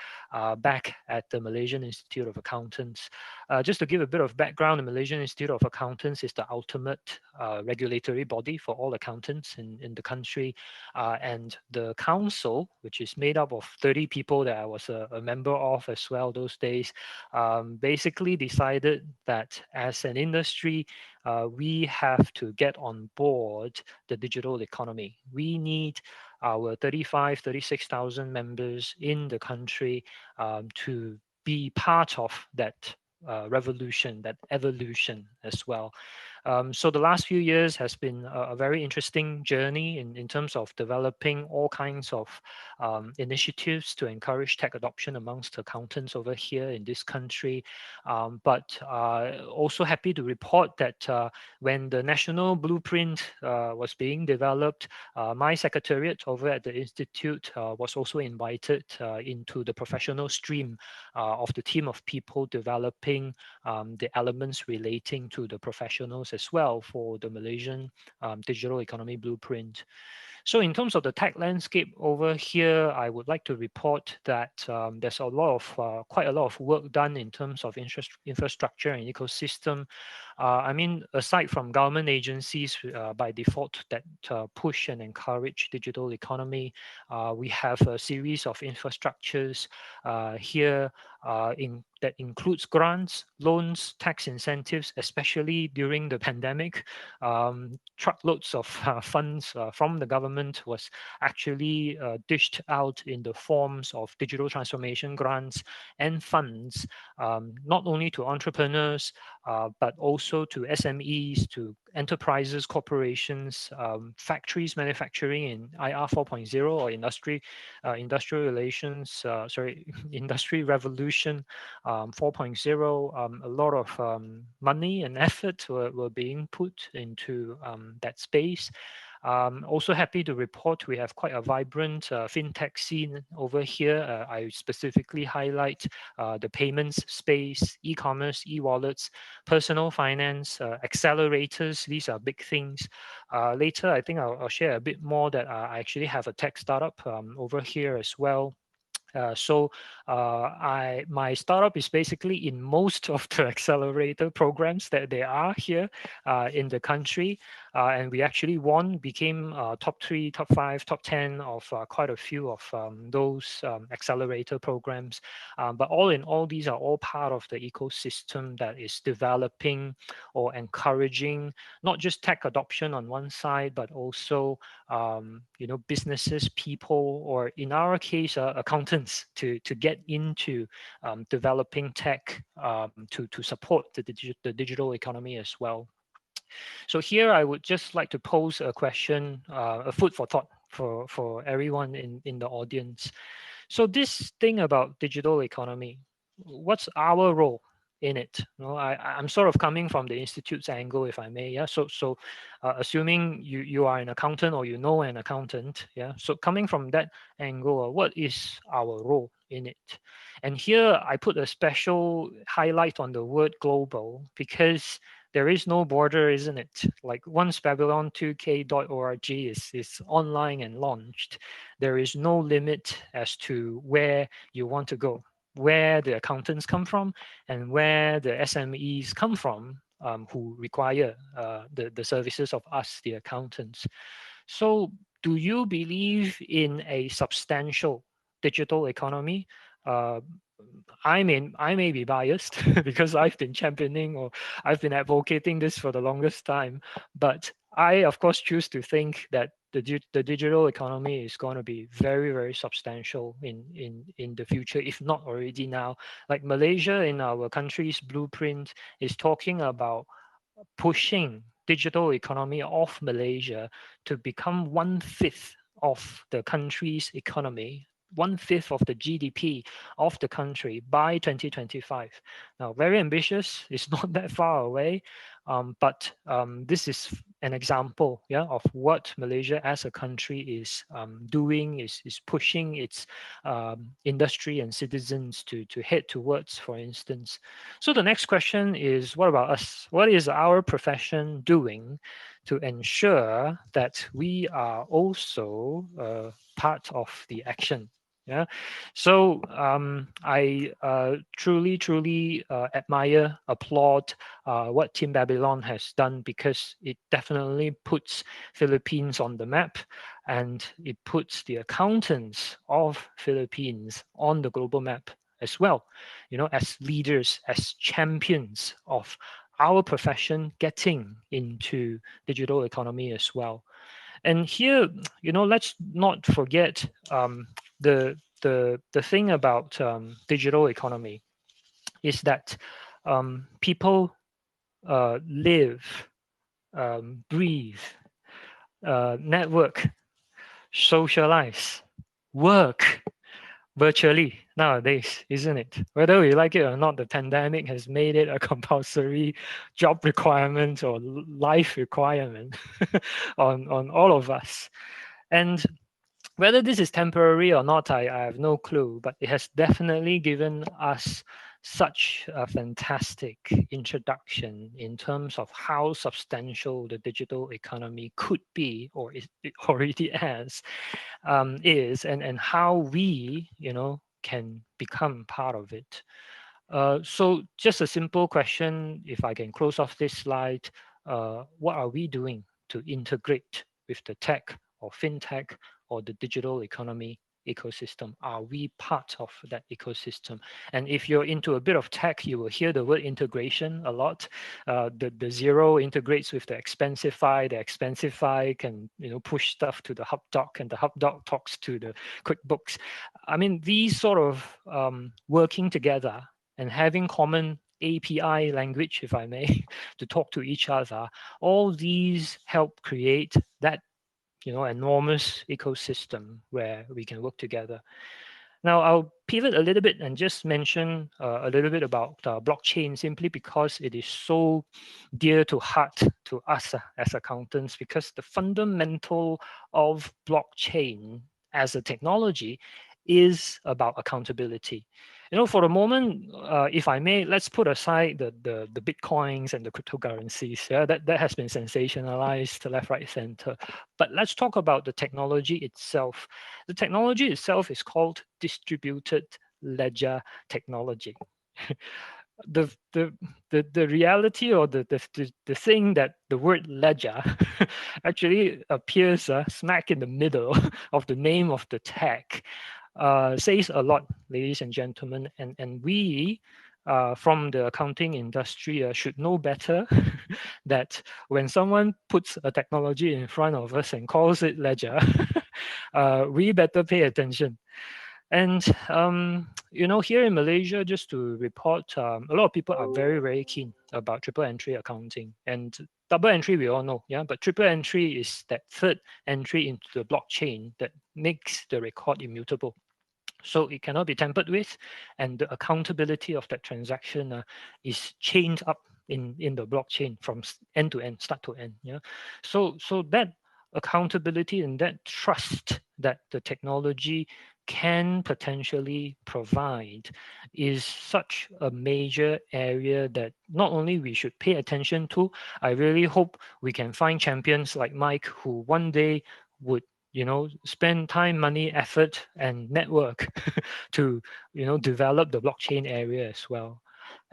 back at the Malaysian Institute of Accountants. Just to give a bit of background, the Malaysian Institute of Accountants is the ultimate regulatory body for all accountants in the country. And the council, which is made up of 30 people that I was a member of as well those days, basically decided that as an industry, we have to get on board the digital economy. We need our 36,000 members in the country to be part of that revolution, that evolution as well. So the last few years has been a very interesting journey in terms of developing all kinds of initiatives to encourage tech adoption amongst accountants over here in this country. But also happy to report that when the national blueprint was being developed, my secretariat over at the Institute was also invited into the professional stream of the team of people developing the elements relating to the professionals as well for the Malaysian digital economy blueprint. So in terms of the tech landscape over here, I would like to report that there's a lot of quite a lot of work done in terms of infrastructure and ecosystem. I mean, aside from government agencies by default that push and encourage digital economy, we have a series of infrastructures here that includes grants, loans, tax incentives, especially during the pandemic. Truckloads of funds from the government was actually dished out in the forms of digital transformation grants and funds, not only to entrepreneurs, but also to SMEs, to enterprises, corporations, factories manufacturing in IR 4.0 or industrial relations, industry revolution 4.0. A lot of money and effort were being put into that space. Also happy to report we have quite a vibrant fintech scene over here. I specifically highlight the payments space, e-commerce, e-wallets, personal finance, accelerators. These are big things. Later, I think I'll share a bit more that I actually have a tech startup over here as well. My startup is basically in most of the accelerator programs that there are here in the country, and we actually became top 3, top 5, top 10 of quite a few of those accelerator programs. But all in all, these are all part of the ecosystem that is developing or encouraging not just tech adoption on one side, but also businesses, people, or in our case, accountants to get into developing tech to support the digital economy as well. So here I would just like to pose a question, a food for thought for everyone in the audience. So this thing about digital economy, what's our role in it? I'm sort of coming from the institute's angle, if I may. Yeah. So assuming you are an accountant or you know an accountant. Yeah. So coming from that angle, what is our role in it? And here I put a special highlight on the word global, because there is no border, isn't it? Like once Babylon2k.org is online and launched, there is no limit as to where you want to go, where the accountants come from and where the SMEs come from who require the services of us, the accountants. So do you believe in a substantial digital economy? I may be biased because I've been championing or I've been advocating this for the longest time, but I of course choose to think that the digital economy is going to be very, very substantial in the future, if not already now. Like Malaysia in our country's blueprint is talking about pushing digital economy of Malaysia to become 1/5 of the country's economy, 1/5 of the GDP of the country by 2025. Now, very ambitious. It's not that far away, but this is an example, yeah, of what Malaysia as a country is doing, is pushing its industry and citizens to head towards, for instance. So the next question is, what about us? What is our profession doing to ensure that we are also part of the action? Yeah, so I truly admire, applaud what Team Babylon has done, because it definitely puts Philippines on the map, and it puts the accountants of Philippines on the global map as well, you know, as leaders, as champions of our profession getting into digital economy as well. And here, you know, let's not forget the thing about digital economy is that people live, breathe, network, socialize, work virtually nowadays, isn't it? Whether we like it or not, the pandemic has made it a compulsory job requirement or life requirement on all of us. And whether this is temporary or not, I have no clue, but it has definitely given us such a fantastic introduction in terms of how substantial the digital economy could be, or it already is, and how we, you know, can become part of it. So just a simple question, if I can close off this slide, what are we doing to integrate with the tech or fintech or the digital economy ecosystem? Are we part of that ecosystem? And if you're into a bit of tech, you will hear the word integration a lot. The Zero integrates with the Expensify. The Expensify can, you know, push stuff to the HubDoc, and the HubDoc talks to the QuickBooks. I mean, these sort of working together and having common API language, if I may, to talk to each other, all these help create that, you know, enormous ecosystem where we can work together. Now, I'll pivot a little bit and just mention a little bit about blockchain, simply because it is so dear to heart to us as accountants, because the fundamental of blockchain as a technology is about accountability. You know, for a moment, if I may, let's put aside the Bitcoins and the cryptocurrencies. Yeah, that has been sensationalized to left, right, center. But let's talk about the technology itself. The technology itself is called distributed ledger technology. The reality, or the thing that the word ledger actually appears smack in the middle of the name of the tech says a lot, ladies and gentlemen, and we from the accounting industry should know better that when someone puts a technology in front of us and calls it ledger, we better pay attention. And you know, here in Malaysia, just to report, a lot of people are very, very keen about triple entry accounting. And double entry, we all know, yeah, but triple entry is that third entry into the blockchain that makes the record immutable. So it cannot be tampered with, and the accountability of that transaction is chained up in the blockchain from end to end, start to end. Yeah, so that accountability and that trust that the technology can potentially provide is such a major area that not only we should pay attention to. I really hope we can find champions like Mike, who one day would, you know, spend time, money, effort, and network to, you know, develop the blockchain area as well.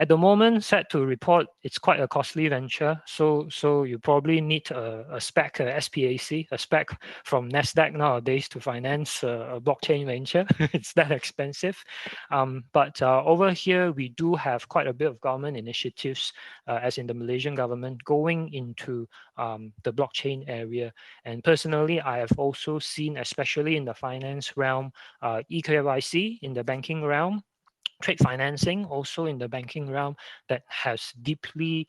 At the moment, sad to report, it's quite a costly venture. So you probably need a spec, a SPAC, a spec from NASDAQ nowadays to finance a blockchain venture. It's that expensive. But over here, we do have quite a bit of government initiatives, as in the Malaysian government, going into the blockchain area. And personally, I have also seen, especially in the finance realm, eKYC in the banking realm, trade financing also in the banking realm, that has deeply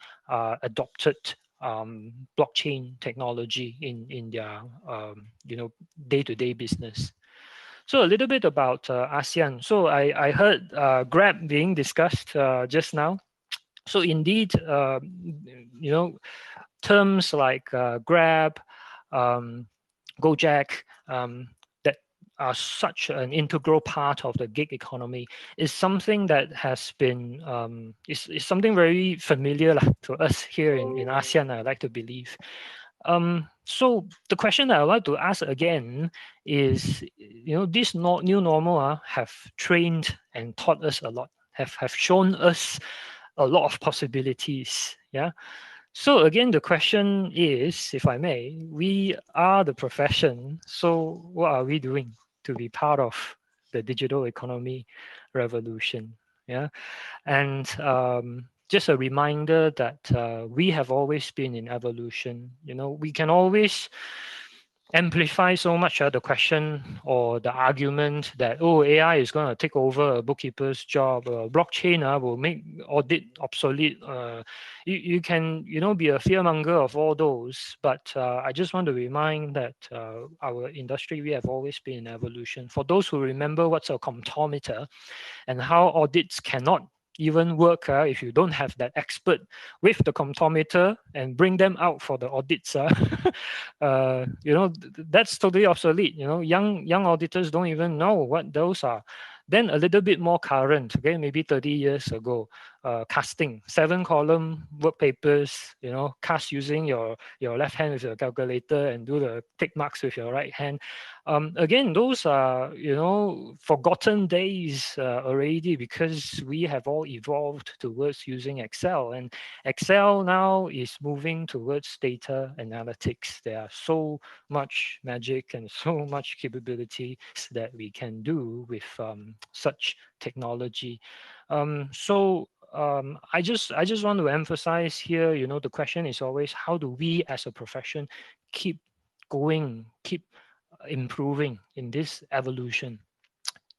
adopted blockchain technology in their day-to-day business. So a little bit about ASEAN. So I heard Grab being discussed just now. So indeed, terms like Grab, Gojek, that are such an integral part of the gig economy, is something that has been is something very familiar to us here in ASEAN, I like to believe. So the question that I would like to ask again is, this new normal have trained and taught us a lot, have shown us a lot of possibilities. Yeah. So again, the question is, if I may, we are the profession. So what are we doing to be part of the digital economy revolution? Yeah. And just a reminder that we have always been in evolution. We can always amplify so much the question or the argument that, oh, AI is going to take over a bookkeeper's job, blockchain will make audit obsolete. You can be a fearmonger of all those, but I just want to remind that our industry, we have always been in evolution. For those who remember what's a comptometer and how audits cannot even work if you don't have that expert with the comptometer and bring them out for the audits. That's totally obsolete. Young auditors don't even know what those are. Then a little bit more current, okay, maybe 30 years ago, casting, 7-column work papers, cast using your left hand with your calculator and do the tick marks with your right hand. Again, those are, forgotten days already, because we have all evolved towards using Excel, and Excel now is moving towards data analytics. There are so much magic and so much capabilities that we can do with such technology. I just want to emphasize here, the question is always, how do we as a profession keep going, keep improving in this evolution?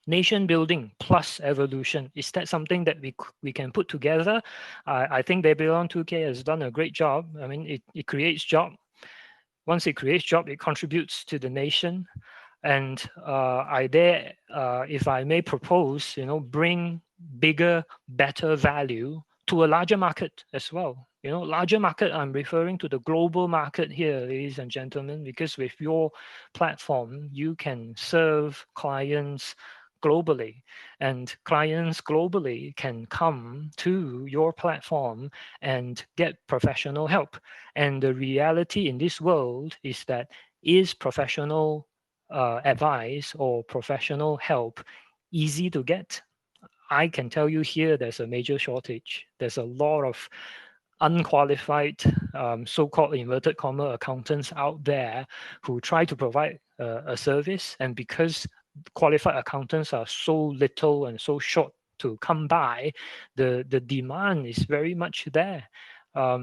Nation building plus evolution, is that something that we can put together? I think Babylon 2K has done a great job. I mean, it creates job. Once it creates job, it contributes to the nation. And I dare, if I may propose, bring bigger, better value to a larger market as well. Larger market, I'm referring to the global market here, ladies and gentlemen, because with your platform, you can serve clients globally, and clients globally can come to your platform and get professional help. And the reality in this world is that is professional advice or professional help easy to get? I can tell you here, there's a major shortage. There's a lot of unqualified, so-called inverted comma accountants out there who try to provide a service, and because qualified accountants are so little and so short to come by, the demand is very much there.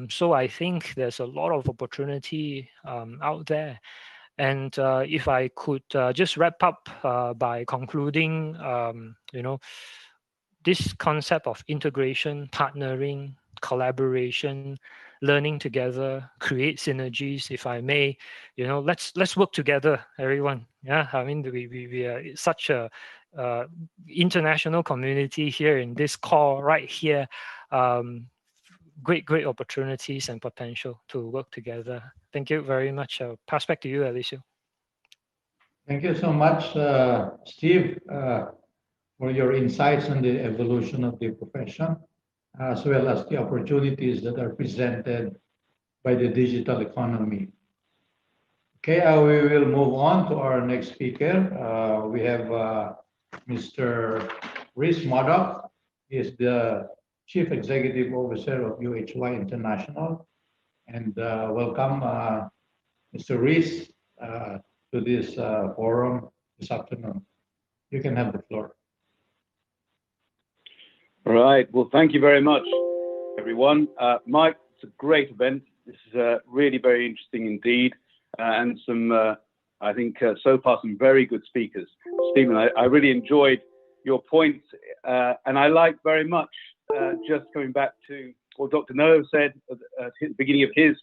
So I think there's a lot of opportunity out there. And if I could just wrap up by concluding, this concept of integration, partnering, collaboration, learning together, create synergies, if I may, let's work together, everyone. Yeah, I mean, we are such a international community here in this call right here. Great opportunities and potential to work together. Thank you very much. I'll pass back to you, Alicia. Thank you so much, Steve, for your insights on the evolution of the profession, as well as the opportunities that are presented by the digital economy. Okay, we will move on to our next speaker. We have Mr. Rhys Murdoch. He is the Chief Executive Officer of UHY International, and welcome Mr. Rees to this forum this afternoon. You can have the floor. All right. Well, thank you very much, everyone. Mike, it's a great event. This is really very interesting indeed, and some, I think, so far some very good speakers. Stephen, I really enjoyed your points, and I like very much just coming back to what Dr. Noah said at the beginning of his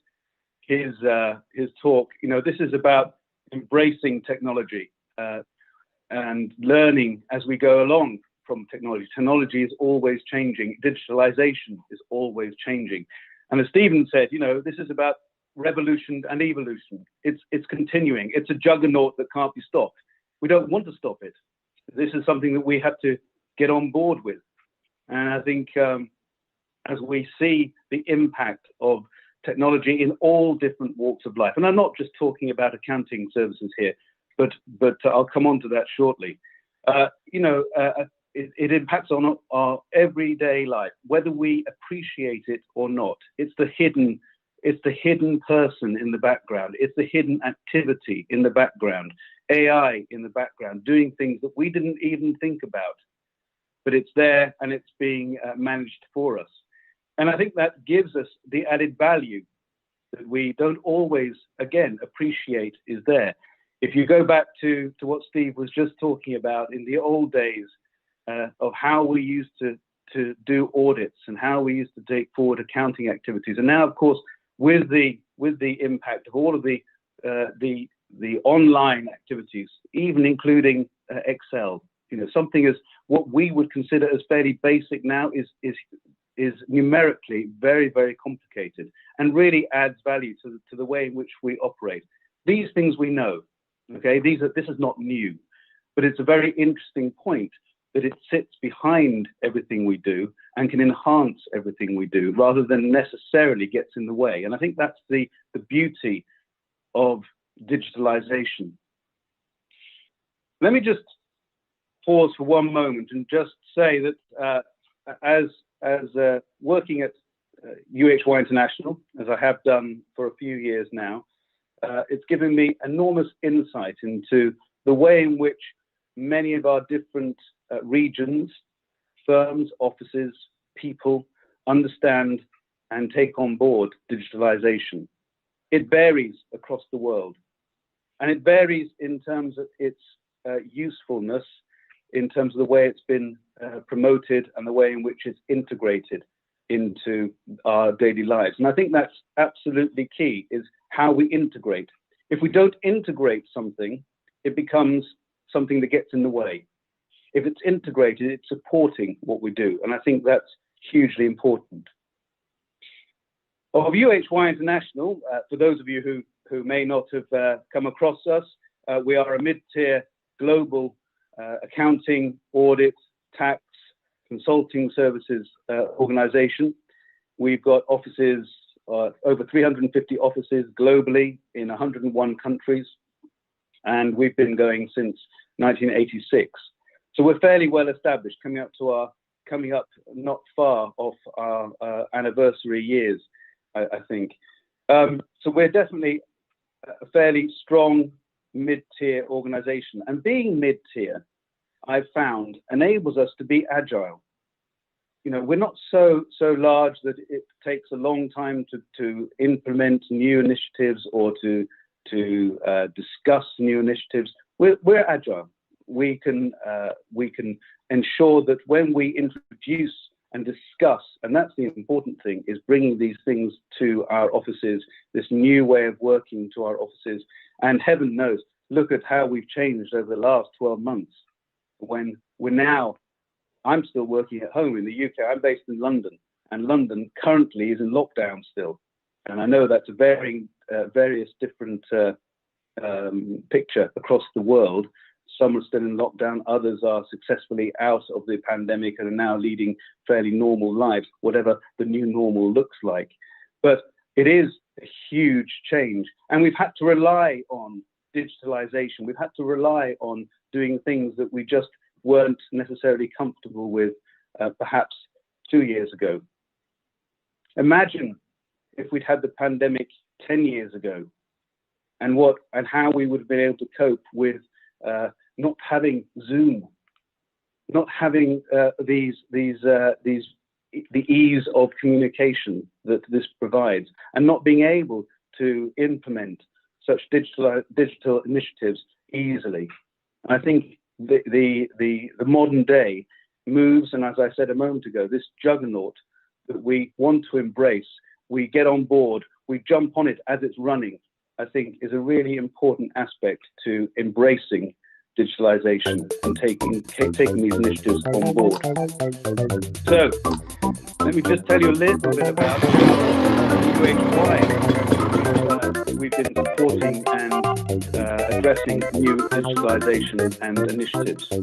talk. You know, this is about embracing technology and learning as we go along from technology. Technology is always changing. Digitalization is always changing. And as Stephen said, you know, this is about revolution and evolution. It's continuing. It's a juggernaut that can't be stopped. We don't want to stop it. This is something that we have to get on board with. And I think as we see the impact of technology in all different walks of life, and I'm not just talking about accounting services here, but I'll come on to that shortly. You know, it impacts on our everyday life, whether we appreciate it or not. It's the hidden person in the background. It's the hidden activity in the background. AI in the background, doing things that we didn't even think about, but it's there and it's being managed for us. And I think that gives us the added value that we don't always, again, appreciate is there. If you go back to what Steve was just talking about in the old days of how we used to do audits and how we used to take forward accounting activities. And now, of course, with the impact of all of the online activities, even including Excel, you know, something as what we would consider as fairly basic now is numerically very, very complicated and really adds value to the way in which we operate. These things we know, okay? This is not new, but it's a very interesting point that it sits behind everything we do and can enhance everything we do rather than necessarily gets in the way. And I think that's the beauty of digitalization. Let me just pause for one moment and just say that as working at UHY International, as I have done for a few years now, it's given me enormous insight into the way in which many of our different regions, firms, offices, people understand and take on board digitalization. It varies across the world, and it varies in terms of its usefulness, in terms of the way it's been promoted and the way in which it's integrated into our daily lives. And I think that's absolutely key, is how we integrate. If we don't integrate something, it becomes something that gets in the way. If it's integrated, it's supporting what we do. And I think that's hugely important. Of UHY International, for those of you who may not have come across us, we are a mid-tier global accounting, audit, tax, consulting services organization. We've got offices, over 350 offices globally in 101 countries, and we've been going since 1986. So we're fairly well established, coming up not far off our anniversary years, I think. So we're definitely a fairly strong mid-tier organization, and being mid-tier, I've found, enables us to be agile. You know, we're not so large that it takes a long time to implement new initiatives or to discuss new initiatives. We're agile. We can ensure that when we introduce and discuss, and that's the important thing, is bringing these things to our offices, this new way of working to our offices. And heaven knows, look at how we've changed over the last 12 months. When I'm still working at home in the UK. I'm based in London, and London currently is in lockdown still. And I know that's a various different picture across the world. Some are still in lockdown, others are successfully out of the pandemic and are now leading fairly normal lives, whatever the new normal looks like. But it is a huge change, and we've had to rely on digitalization. We've had to rely on doing things that we just weren't necessarily comfortable with perhaps 2 years ago. Imagine if we'd had the pandemic 10 years ago, and how we would have been able to cope with not having Zoom, not having the ease of communication that this provides, and not being able to implement such digital initiatives easily. I think the modern day moves, and as I said a moment ago, this juggernaut that we want to embrace, we get on board, we jump on it as it's running, I think is a really important aspect to embracing digitalization and taking these initiatives on board. So let me just tell you a little bit about UHY. We've been supporting and addressing new digitalization and initiatives. So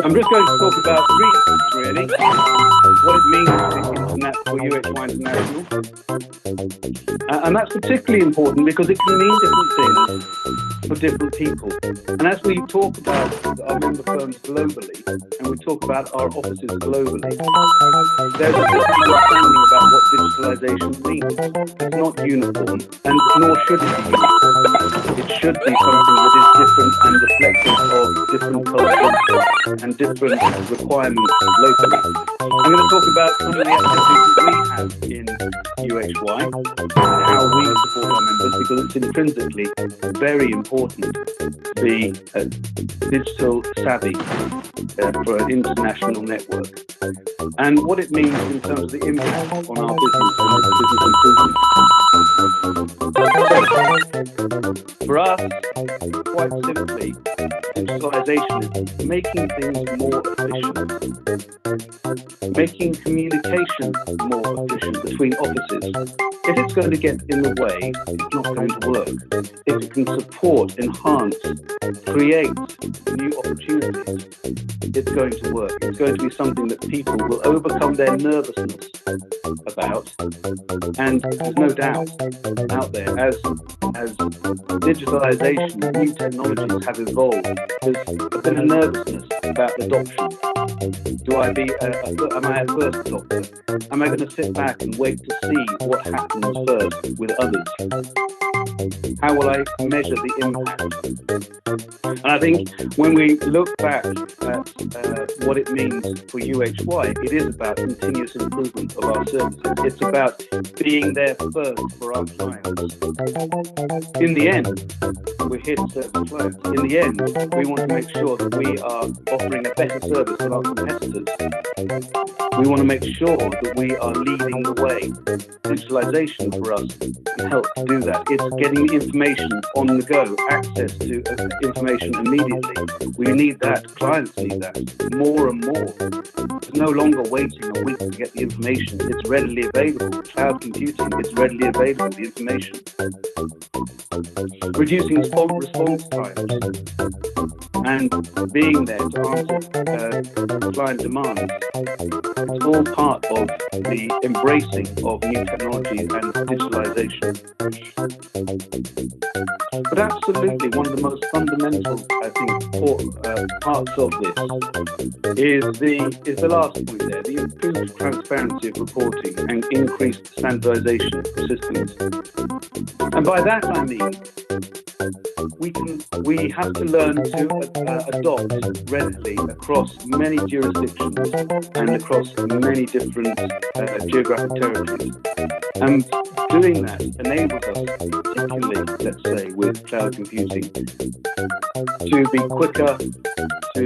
I'm just going to talk about three things, really. What it means for UHY International. And that's particularly important because it can mean different things for different people. And as we talk about our member firms globally, and we talk about our offices globally, there's a different understanding about what digitalization means. It's not uniform, and nor should it be uniform. It should be something that is different and reflective of different cultures and different requirements locally. I'm going to talk about some of the activities that we have in UHY, how we support our members, because it's intrinsically very important to be digital savvy for an international network, and what it means in terms of the impact on our business and business improvement. So, for us, quite simply, digitalization is making things more efficient, making communication more efficient between offices. If it's going to get in the way, it's not going to work. If it can support, enhance, create new opportunities, it's going to work. It's going to be something that people will overcome their nervousness about. And there's no doubt out there, as digitalization, new technologies have evolved, there's been a nervousness about adoption. Am I a first adopter? Am I going to sit back and wait to see what happens first with others? How will I measure the impact? And I think when we look back at what it means for UHY, it is about continuous improvement of our services. It's about being there first for our clients. In the end, we're here to serve the clients. In the end, we want to make sure that we are offering a better service than our competitors. We want to make sure that we are leading the way. Digitalization for us can help to do that. It's getting information on the go, access to information immediately. We need that. Clients need that more and more. It's no longer waiting a week to get the information. It's readily available. Cloud computing, it's readily available, the information. Reducing response times and being there to answer client demands. It's all part of the embracing of new technology and digitalization. But absolutely, one of the most fundamental, I think, parts of this is the last point there, the improved transparency of reporting and increased standardization of systems. And by that I mean, we have to learn to adopt readily across many jurisdictions and across many different geographic territories. And doing that enables us, particularly, let's say, with cloud computing, to be quicker, to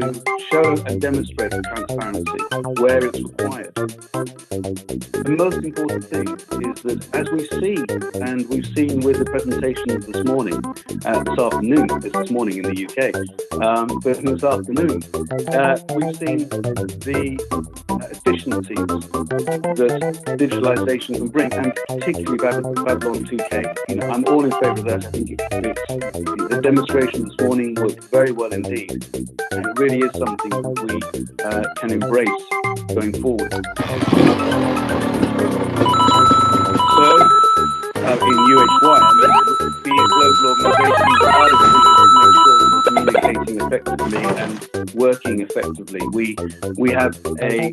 show and demonstrate transparency where it's required. The most important thing is that as we see, and we've seen with the presentations this morning, this morning in the UK, but this afternoon, we've seen the efficiencies that digitalization can bring, and particularly Babylon 2K. I'm all in favour of that. I think the demonstration this morning worked very well indeed, and it really is something that we can embrace going forward. So, in UHY, being a global organisation, part of it is to make sure that we're communicating effectively and working effectively. We have a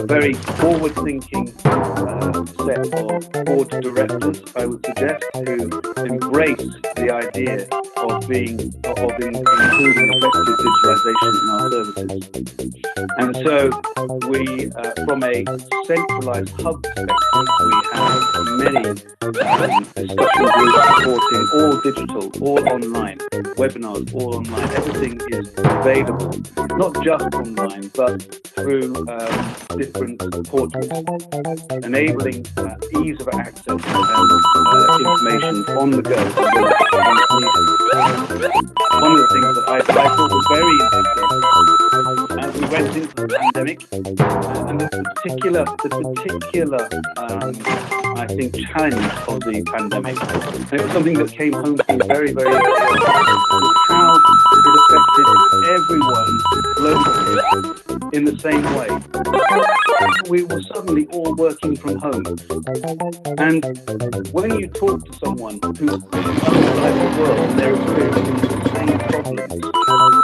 very forward-thinking set of board directors, I would suggest, who embrace the idea of including effective digitalization in our services. And so we, from a centralized hub perspective, we have many discussion groups supporting all digital, all online, webinars, all online. Everything is available, not just online, but through different portals, enabling ease of access and information on the go. One of the things that I thought was very interesting as we went into the pandemic, and the particular I think, challenge of the pandemic, and it was something that came home to me very, very early on, was how it affected everyone globally in the same way. We were suddenly all working from home. And when you talk to someone who's outside the world and they're experiencing the same problems,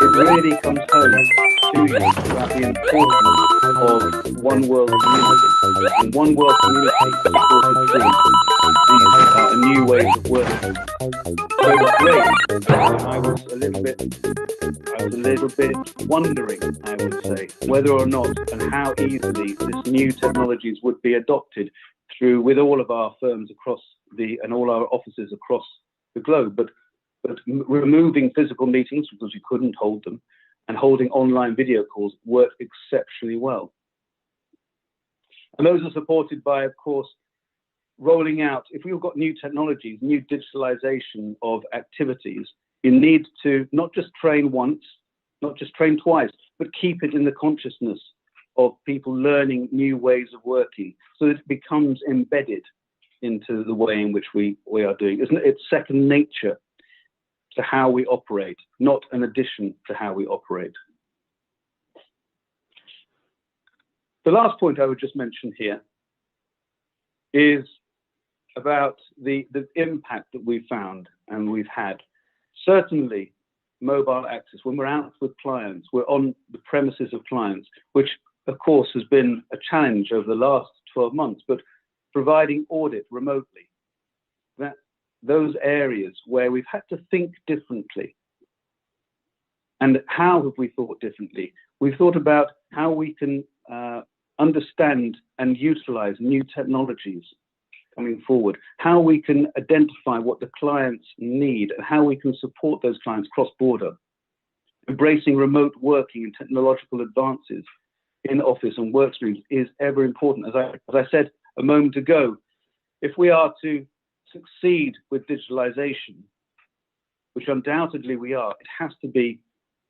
it really comes home to you about the importance of one world community. And one world community supported through these new ways of working. So it was great. I was a little bit wondering, I would say, whether or not and how easily this new technologies would be adopted through with all of our firms across and all our offices across the globe. But removing physical meetings because we couldn't hold them and holding online video calls worked exceptionally well. And those are supported by, of course, rolling out, if we've got new technologies, new digitalization of activities, you need to not just train once, not just train twice, but keep it in the consciousness of people learning new ways of working so that it becomes embedded into the way in which we are doing. It's second nature to how we operate, not an addition to how we operate. The last point I would just mention here is about the impact that we've found and we've had. Certainly, mobile access, when we're out with clients, we're on the premises of clients, which of course has been a challenge over the last 12 months, but providing audit remotely, those areas where we've had to think differently. And how have we thought differently? We've thought about how we can understand and utilize new technologies coming forward, how we can identify what the clients need and how we can support those clients cross-border. Embracing remote working and technological advances in office and work streams is ever important. As I said a moment ago, if we are to succeed with digitalization, which undoubtedly we are, it has to be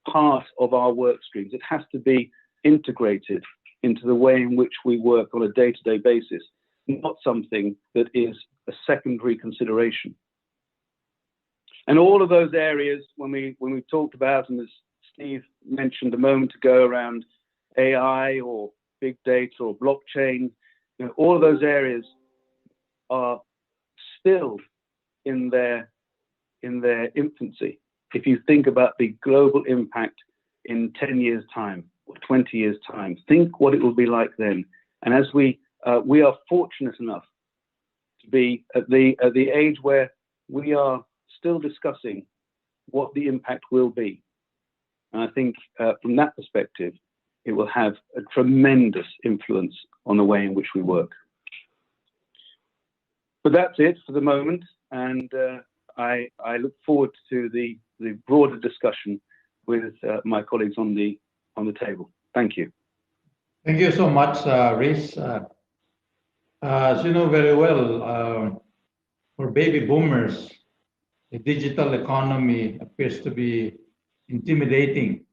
part of our work streams. It has to be integrated into the way in which we work on a day-to-day basis, not something that is a secondary consideration. And all of those areas, when we talked about, and as Steve mentioned a moment ago, around AI or big data or blockchain, all of those areas are still in their infancy. If you think about the global impact in 10 years' time or 20 years' time, think what it will be like then. And as we are fortunate enough to be at the age where we are still discussing what the impact will be. And I think from that perspective, it will have a tremendous influence on the way in which we work. But that's it for the moment, and I look forward to the broader discussion with my colleagues on the table. Thank you. Thank you so much, Rhys. As you know very well, for baby boomers, the digital economy appears to be intimidating.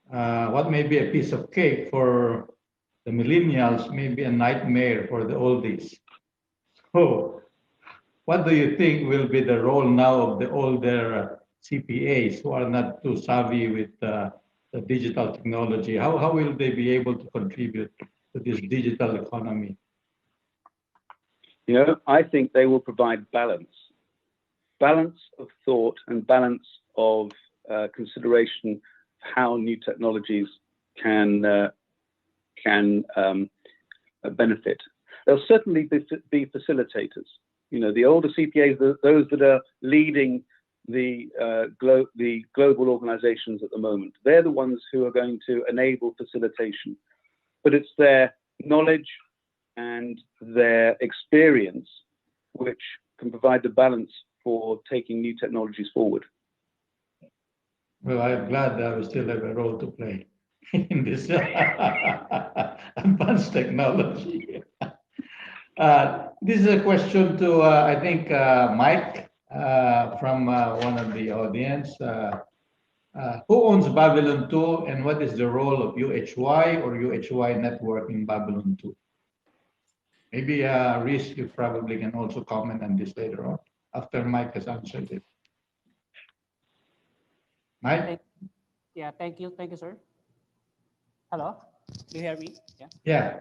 What may be a piece of cake for the millennials may be a nightmare for the oldies. So, what do you think will be the role now of the older CPAs who are not too savvy with the digital technology? How will they be able to contribute to this digital economy? I think they will provide balance of thought and balance of consideration how new technologies can benefit. There'll certainly be facilitators. You know, the older CPAs, those that are leading the global organizations at the moment, they're the ones who are going to enable facilitation. But it's their knowledge and their experience which can provide the balance for taking new technologies forward. Well, I'm glad that we still have a role to play in this advanced technology. This is a question to, I think, Mike from one of the audience. Who owns Babylon 2 and what is the role of UHY or UHY network in Babylon 2? Maybe Reese, you probably can also comment on this later on after Mike has answered it. Mike? Yeah, thank you, sir. Hello, do you hear me? Yeah. Yeah.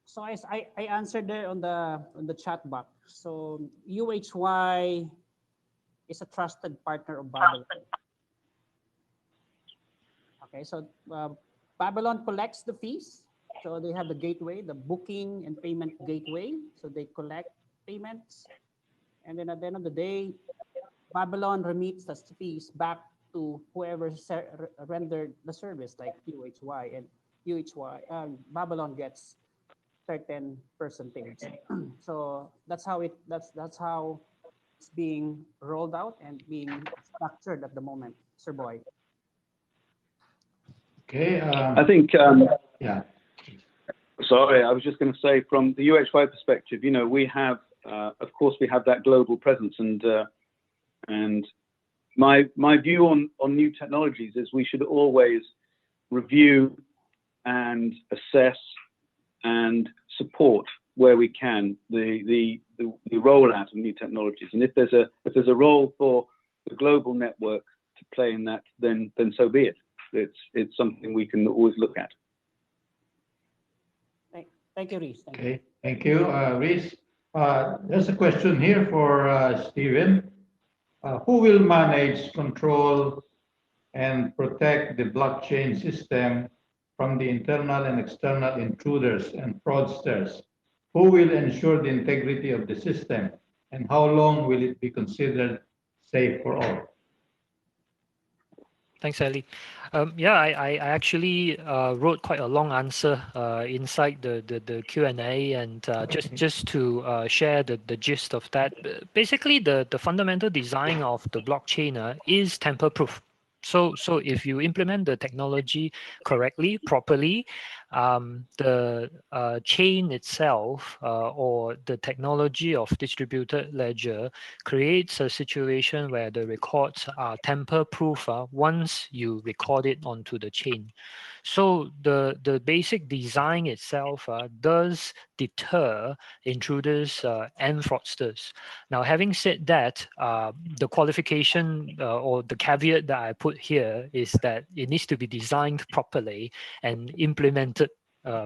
So as I answered there on the chat box. So UHY is a trusted partner of Babylon. Okay, so Babylon collects the fees. So they have the gateway, the booking and payment gateway. So they collect payments, and then at the end of the day, Babylon remits the fees back to whoever rendered the service, like UHY, and Babylon gets certain percentage. So that's how that's how it's being rolled out and being structured at the moment, Sir Boy. Okay. I think. Yeah. Sorry, I was just going to say, from the UHY perspective, you know, we have, of course, we have that global presence, and my view on new technologies is we should always review and assess and support where we can the rollout of new technologies. And if there's a role for the global network to play in that, then so be it. It's something we can always look at. Thank you, Reese. Okay, thank you, Reese. There's a question here for Stephen. Who will manage, control, and protect the blockchain system from the internal and external intruders and fraudsters? Who will ensure the integrity of the system, and how long will it be considered safe for all? Thanks, Ali. Yeah, I actually wrote quite a long answer inside the Q&A, and just to share the gist of that. Basically, the fundamental design of the blockchain is tamper-proof. So if you implement the technology correctly, properly, the chain itself or the technology of distributed ledger creates a situation where the records are tamper-proof once you record it onto the chain. So the basic design itself does deter intruders and fraudsters. Now, having said that, the qualification or the caveat that I put here is that it needs to be designed properly and implemented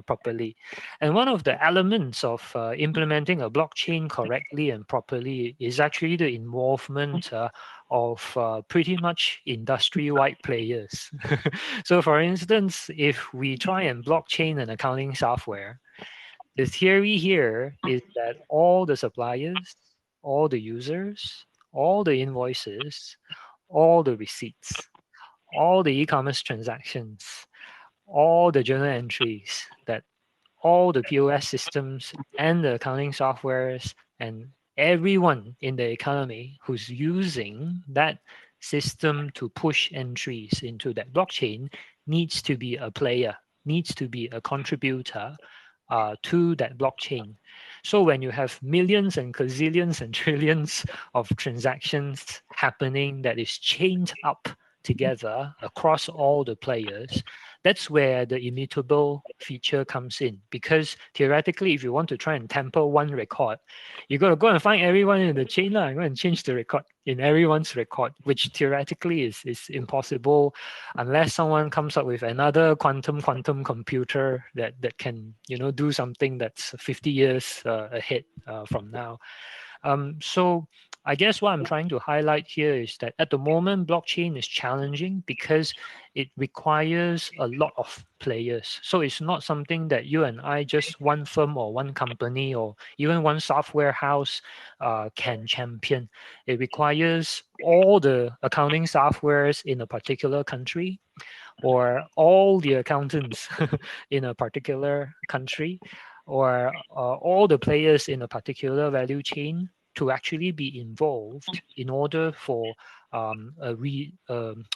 properly. And one of the elements of implementing a blockchain correctly and properly is actually the involvement of pretty much industry-wide players. So for instance, if we try and blockchain an accounting software, the theory here is that all the suppliers, all the users, all the invoices, all the receipts, all the e-commerce transactions, all the journal entries, that all the POS systems and the accounting softwares and everyone in the economy who's using that system to push entries into that blockchain needs to be a player, needs to be a contributor to that blockchain. So when you have millions and gazillions and trillions of transactions happening that is chained up together across all the players, that's where the immutable feature comes in. Because theoretically, if you want to try and tamper one record, you got to go and find everyone in the chain and go and change the record in everyone's record, which theoretically is impossible unless someone comes up with another quantum computer that can do something that's 50 years ahead from now. So I guess what I'm trying to highlight here is that at the moment, blockchain is challenging because it requires a lot of players. So it's not something that you and I, just one firm or one company or even one software house can champion. It requires all the accounting softwares in a particular country, or all the accountants in a particular country, or all the players in a particular value chain to actually be involved in order for a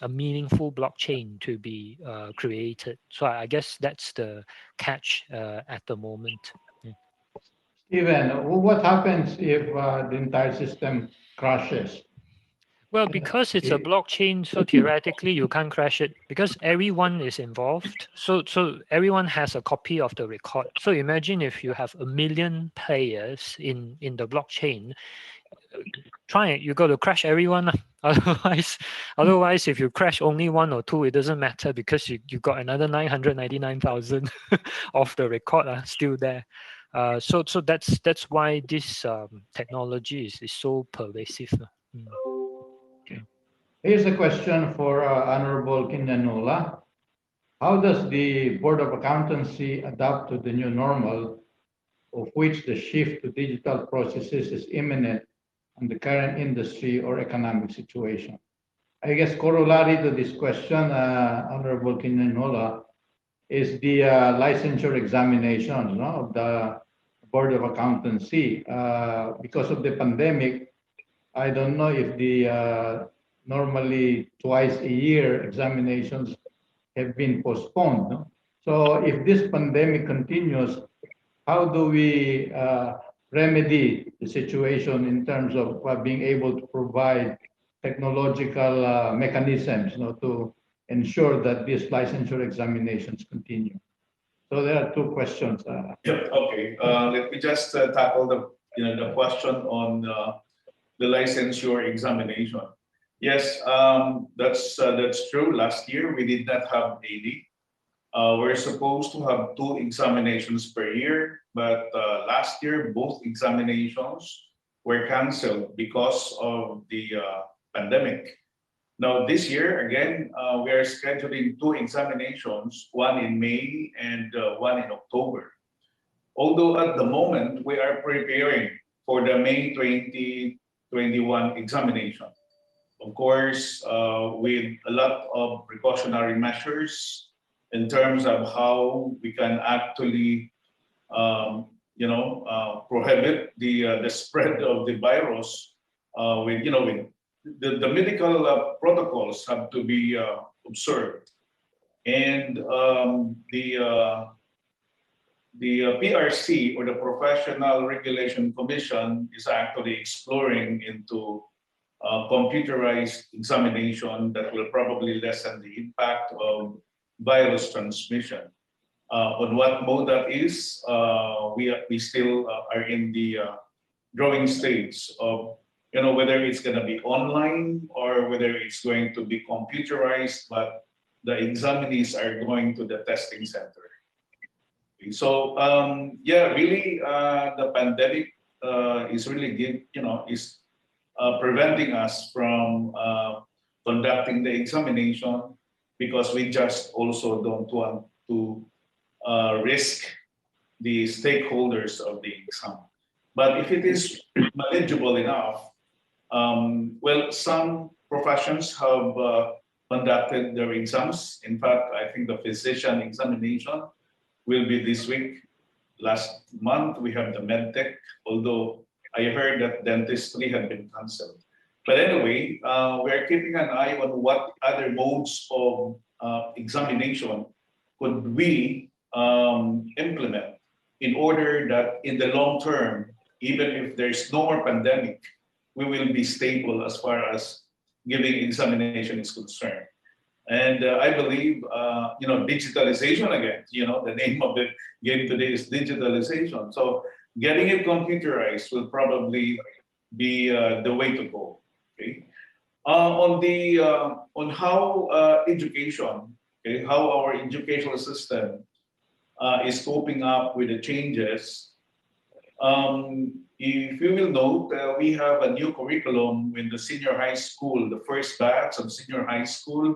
meaningful blockchain to be created. So I guess that's the catch at the moment. Yeah. Steven, what happens if the entire system crashes? Well, because it's a blockchain, so theoretically you can't crash it because everyone is involved. So everyone has a copy of the record. So imagine if you have 1 million players in the blockchain. Try it. You got to crash everyone. Otherwise, if you crash only 1 or 2, it doesn't matter because you got another 999,000 of the record still there. So that's why this technology is so pervasive. Here's a question for Honorable Quinanola. How does the Board of Accountancy adapt to the new normal, of which the shift to digital processes is imminent in the current industry or economic situation? I guess corollary to this question, Honorable Quinanola, is the licensure examinations of the Board of Accountancy. Because of the pandemic, I don't know if the normally twice a year examinations have been postponed. No? So if this pandemic continues, how do we remedy the situation in terms of being able to provide technological mechanisms to ensure that these licensure examinations continue? So there are 2 questions. Okay, let me just tackle the question on the licensure examination. Yes, that's true. Last year we did not have any. We're supposed to have 2 examinations per year, but last year both examinations were canceled because of the pandemic. Now this year again, we are scheduling 2 examinations, one in May and one in October. Although at the moment we are preparing for the May 2021 examination. Of course, with a lot of precautionary measures in terms of how we can actually, prohibit the spread of the virus. With the medical protocols have to be observed, and the PRC, or the Professional Regulation Commission, is actually exploring into computerized examination that will probably lessen the impact of virus transmission. On what mode that is, we still are in the drawing stage of whether it's going to be online or whether it's going to be computerized, but the examinees are going to the testing center. So really, the pandemic is really preventing us from conducting the examination, because we just also don't want to risk the stakeholders of the exam. But if it is manageable enough, well, some professions have conducted their exams. In fact, I think the physician examination will be this week. Last month, we have the medtech, although I heard that dentistry had been canceled. But anyway, we're keeping an eye on what other modes of examination could we implement in order that in the long term, even if there's no more pandemic, we will be stable as far as giving examination is concerned. And I believe, digitalization again, the name of the game today is digitalization. So getting it computerized will probably be the way to go. Okay. On how education, okay, how our educational system is coping up with the changes. If you will note, we have a new curriculum in the senior high school. The first batch of senior high school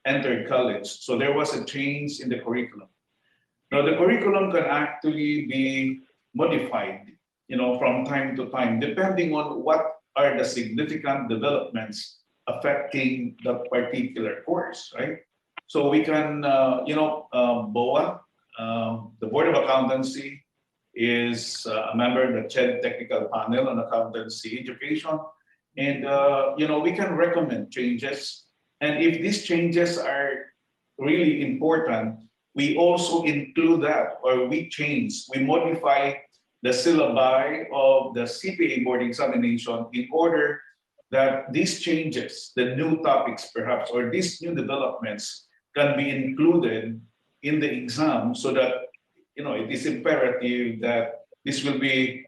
entered college. So there was a change in the curriculum. Now the curriculum can actually be modified, from time to time, depending on what are the significant developments affecting the particular course, right? So we can, BOA, the Board of Accountancy, is a member of the CHED Technical Panel on Accountancy Education. And, we can recommend changes. And if these changes are really important, we also include that, or we modify the syllabi of the CPA board examination in order that these changes, the new topics perhaps, or these new developments can be included in the exam so that, it is imperative that this will be